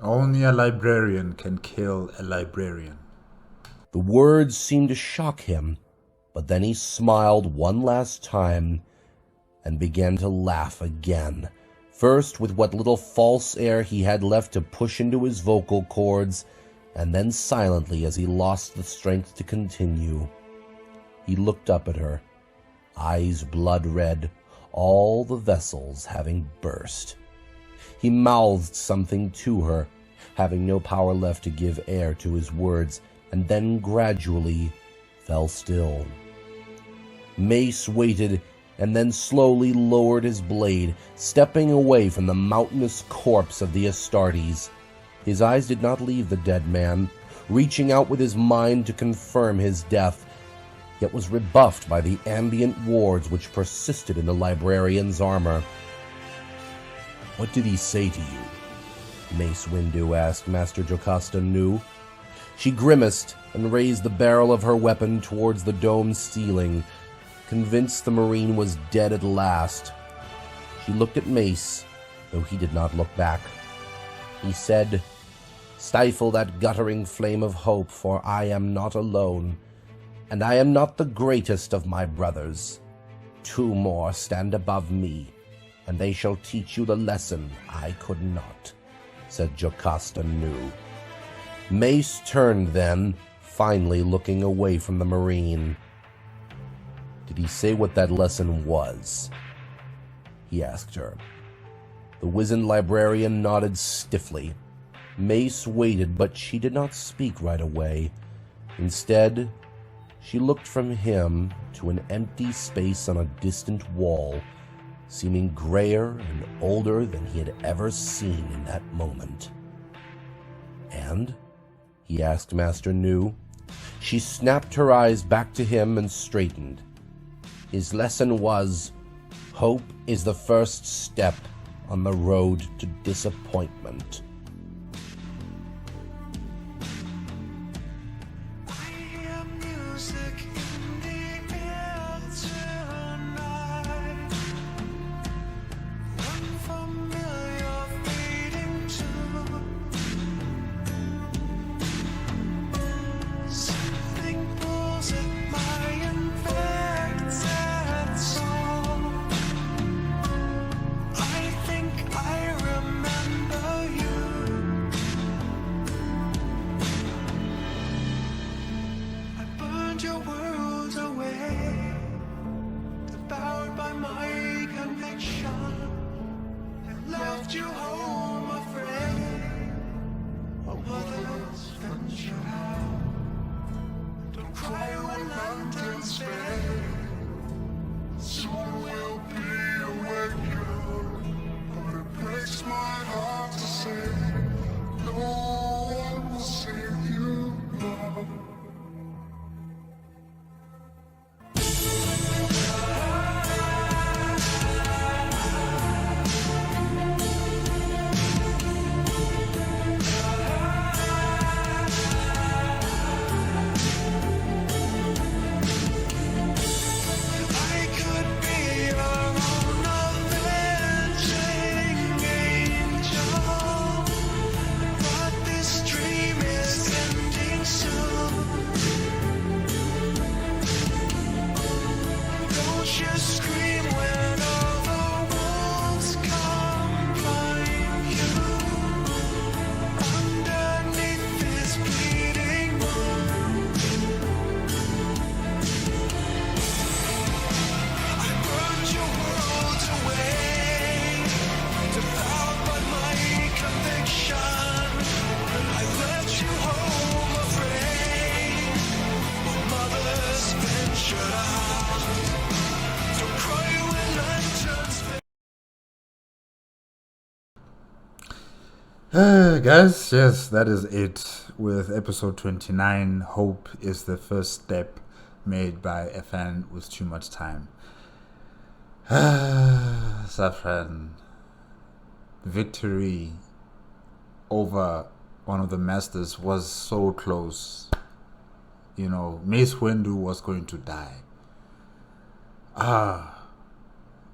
Only a librarian can kill a librarian. The words seemed to shock him, but then he smiled one last time and began to laugh again, first with what little false air he had left to push into his vocal cords, and then silently as he lost the strength to continue. He looked up at her, eyes blood red, all the vessels having burst. He mouthed something to her, having no power left to give air to his words, and then gradually fell still. Mace waited, and then slowly lowered his blade, stepping away from the mountainous corpse of the Astartes. His eyes did not leave the dead man, reaching out with his mind to confirm his death, yet was rebuffed by the ambient wards which persisted in the librarian's armor. "What did he say to you?" Mace Windu asked Master Jocasta Nu. She grimaced and raised the barrel of her weapon towards the dome's ceiling, convinced the Marine was dead at last. She looked at Mace, though he did not look back. He said, "Stifle that guttering flame of hope, for I am not alone, and I am not the greatest of my brothers. 2 more stand above me, and they shall teach you the lesson I could not," said Jocasta Nu. Mace turned then, finally looking away from the Marine. "Did he say what that lesson was?" he asked her. The wizened librarian nodded stiffly. Mace waited, but she did not speak right away. Instead, she looked from him to an empty space on a distant wall, seeming grayer and older than he had ever seen in that moment. "And?" he asked Master Nu. She snapped her eyes back to him and straightened. "His lesson was, hope is the first step on the road to disappointment." Guys, yes, that is it with episode 29. Hope is the first step made by a fan with too much time. Saphran, victory over one of the masters was so close. You know, Mace Windu was going to die.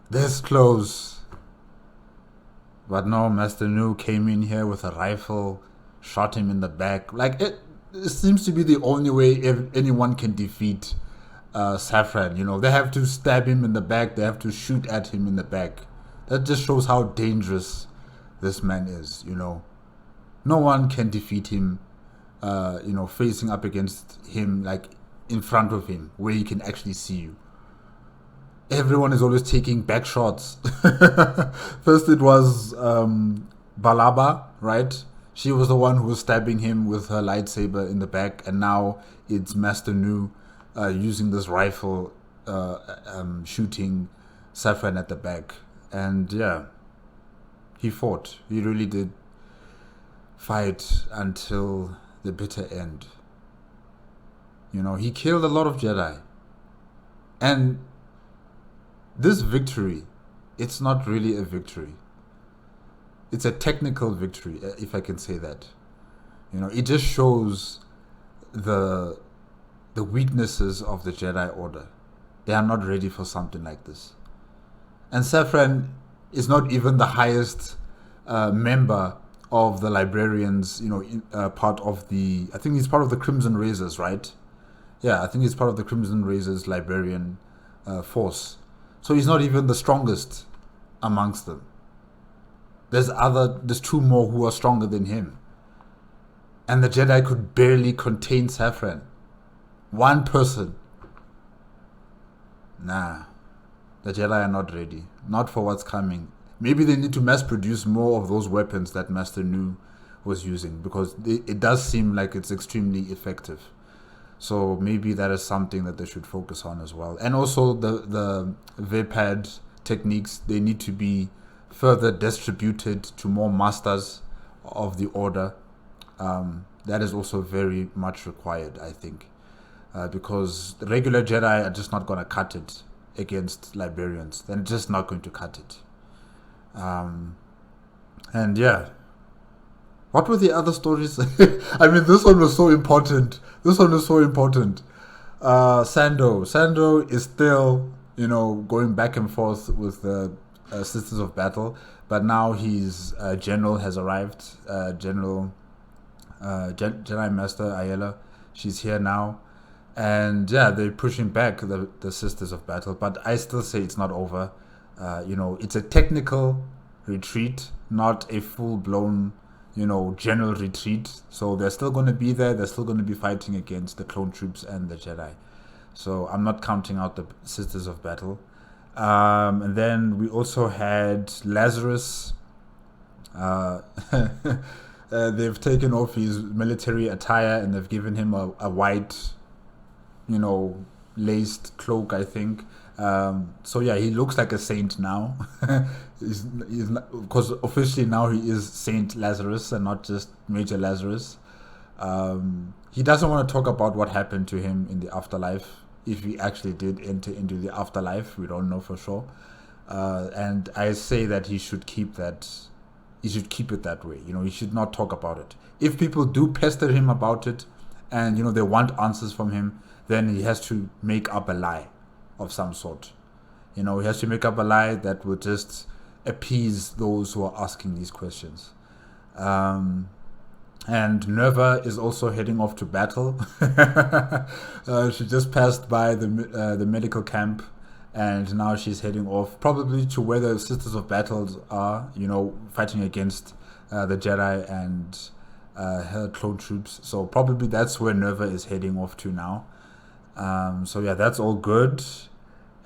This close. But no, Master Nu came in here with a rifle, shot him in the back. Like, it seems to be the only way anyone can defeat Saphran. You know, they have to stab him in the back. They have to shoot at him in the back. That just shows how dangerous this man is, you know. No one can defeat him, facing up against him, like, in front of him, where he can actually see you. Everyone is always taking back shots. First it was Balaba, right? She was the one who was stabbing him with her lightsaber in the back, and now it's Master Nu using this rifle, shooting Saphran at the back. And yeah, he fought. He really did fight until the bitter end. You know, he killed a lot of Jedi. And this victory, it's not really a victory. It's a technical victory, if I can say that. You know, it just shows the weaknesses of the Jedi Order. They are not ready for something like this. And Saphran is not even the highest member of the librarians, part of the... I think he's part of the Crimson Razors, right? Yeah, I think he's part of the Crimson Razors librarian force. So he's not even the strongest amongst them. There's two more who are stronger than him. And the Jedi could barely contain Saphran. One person. Nah. The Jedi are not ready. Not for what's coming. Maybe they need to mass produce more of those weapons that Master Nu was using, because it does seem like it's extremely effective. So maybe that is something that they should focus on as well. And also the VPAD techniques, they need to be further distributed to more masters of the order. That is also very much required, I think. Because the regular Jedi are just not going to cut it against librarians. They're just not going to cut it. And yeah. What were the other stories? I mean, this one was so important. Sando is still, going back and forth with the Sisters of Battle, but now his general has arrived. Jedi Master Ayala, she's here now, and yeah, they're pushing back the Sisters of Battle. But I still say it's not over. It's a technical retreat, not a full-blown general retreat. So they're still going to be there. They're still going to be fighting against the clone troops and the Jedi. So I'm not counting out the Sisters of Battle. And then we also had Lazarus. They've taken off his military attire and they've given him a white, laced cloak, I think. So yeah, he looks like a saint now. Because officially now he is Saint Lazarus and not just Major Lazarus. He doesn't want to talk about what happened to him in the afterlife. If he actually did enter into the afterlife, we don't know for sure. And I say that he should keep that. He should keep it that way. He should not talk about it. If people do pester him about it, and they want answers from him, then he has to make up a lie of some sort. He has to make up a lie that will just appease those who are asking these questions. And Nerva is also heading off to battle. She just passed by the medical camp, and now she's heading off, probably to where the Sisters of Battles are, fighting against the Jedi and her clone troops. So probably that's where Nerva is heading off to now. So yeah, that's all good.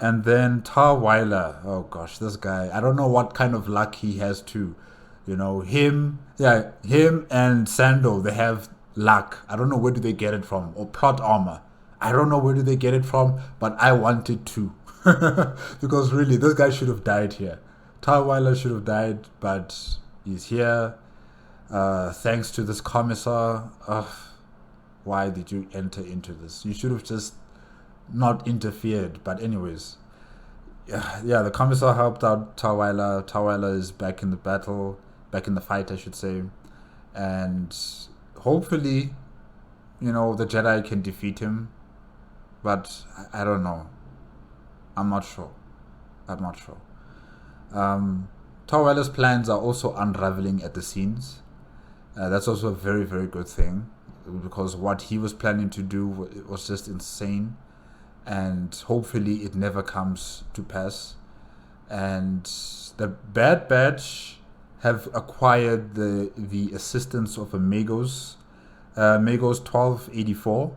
And then Tahr Whyler, oh gosh, this guy, I don't know what kind of luck he has too. Him and Sando, they have luck. I don't know where do they get it from, or plot armor. I don't know where do they get it from, but I want it too. Because really, this guy should have died here. Tahr Whyler should have died, but he's here. thanks to this commissar. Why did you enter into this? You should have just not interfered. But anyways, yeah, the commissar helped out Whyler. Whyler is back in the battle, back in the fight, I should say, and hopefully, the Jedi can defeat him. But I don't know. I'm not sure. Whyler's plans are also unraveling at the seams. That's also a very, very good thing, because what he was planning to do was just insane, and hopefully it never comes to pass. And the Bad Batch have acquired the assistance of a Magos 1284.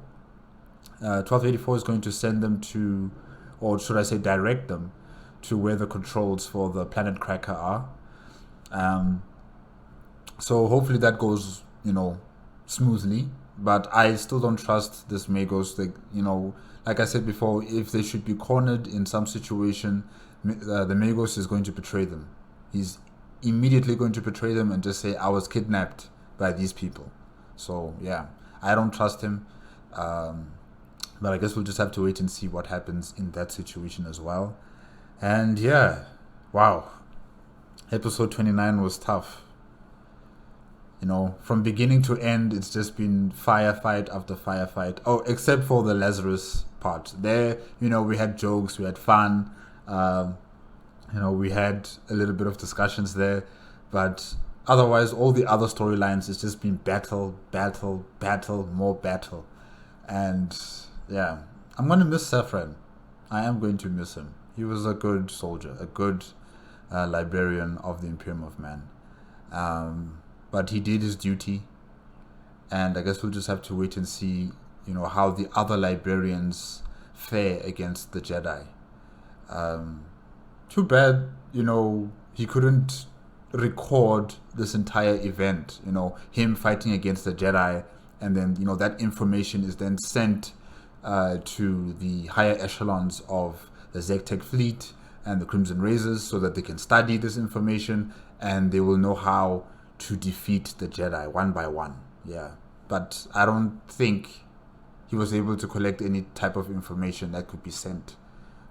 1284 is going to send them to, or should I say direct them to where the controls for the planet Cracker are. So hopefully that goes, smoothly. But I still don't trust this Magos. Like I said before, if they should be cornered in some situation, the Magos is going to betray them. He's immediately going to betray them and just say, I was kidnapped by these people. So yeah, I don't trust him. But I guess we'll just have to wait and see what happens in that situation as well. And yeah, wow. Episode 29 was tough. From beginning to end, it's just been firefight after firefight. Oh, except for the Lazarus part. There, we had jokes, we had fun. We had a little bit of discussions there. But otherwise, all the other storylines, it's just been battle, more battle. And yeah, I'm going to miss Saphran. I am going to miss him. He was a good soldier, a good librarian of the Imperium of Man. But he did his duty. And I guess we'll just have to wait and see, how the other librarians fare against the Jedi. Too bad, he couldn't record this entire event, him fighting against the Jedi. And then, that information is then sent to the higher echelons of the Zectec fleet and the Crimson Razors, so that they can study this information and they will know how to defeat the Jedi one by one. Yeah. But I don't think he was able to collect any type of information that could be sent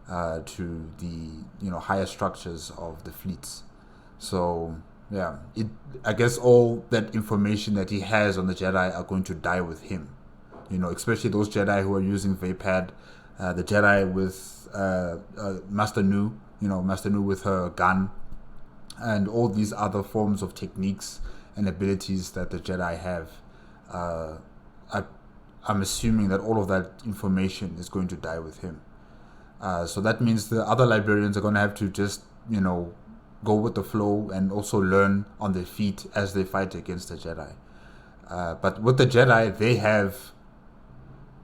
to the higher structures of the fleets. So yeah, I guess all that information that he has on the Jedi are going to die with him. Especially those Jedi who are using Vapad, the Jedi with Master Nu, Master Nu with her gun, and all these other forms of techniques and abilities that the Jedi have. I'm assuming that all of that information is going to die with him. So that means the other librarians are going to have to just, go with the flow and also learn on their feet as they fight against the Jedi. But with the Jedi, they have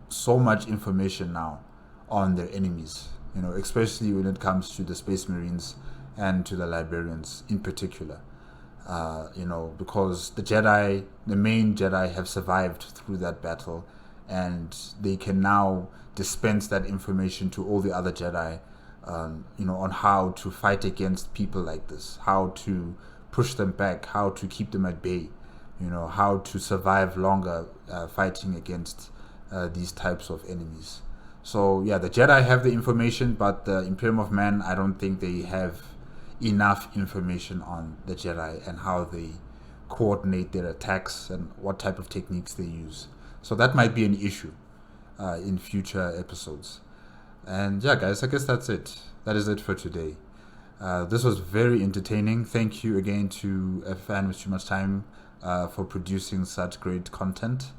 so much information now on their enemies, especially when it comes to the Space Marines and to the librarians in particular. Because the main Jedi have survived through that battle, and they can now dispense that information to all the other Jedi, on how to fight against people like this, how to push them back, how to keep them at bay, how to survive longer fighting against these types of enemies. So yeah, the Jedi have the information, but the Imperium of Man, I don't think they have enough information on the Jedi and how they coordinate their attacks and what type of techniques they use. So that might be an issue in future episodes. And yeah, guys, I guess that's it. That is it for today. This was very entertaining. Thank you again to AFanWithTooMuchTime for producing such great content.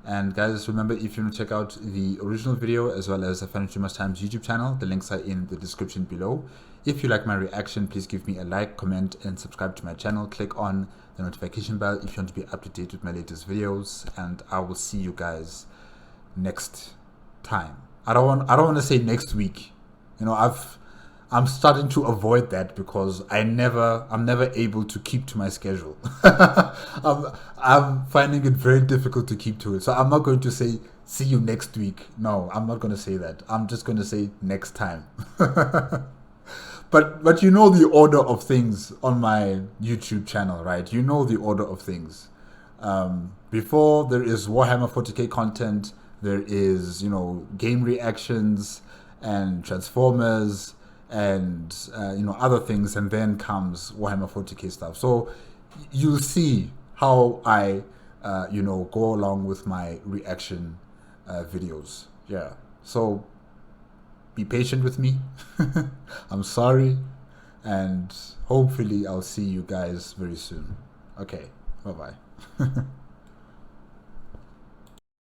And guys, remember, if you want to check out the original video as well as AFanWithTooMuchTime's YouTube channel, the links are in the description below. If you like my reaction, please give me a like, comment, and subscribe to my channel. Click on the notification bell if you want to be up to date with my latest videos. And I will see you guys next time. I don't want to say next week. I'm starting to avoid that because I'm never able to keep to my schedule. I'm finding it very difficult to keep to it. So I'm not going to say see you next week. No, I'm not going to say that. I'm just going to say next time. But you know the order of things on my YouTube channel, right? You know the order of things. Before there is Warhammer 40K content, there is, you know, game reactions and Transformers and, you know, other things. And then comes Warhammer 40K stuff. So you'll see how I, you know, go along with my reaction videos. Yeah. So be patient with me. I'm sorry. And hopefully I'll see you guys very soon. Okay. Bye-bye.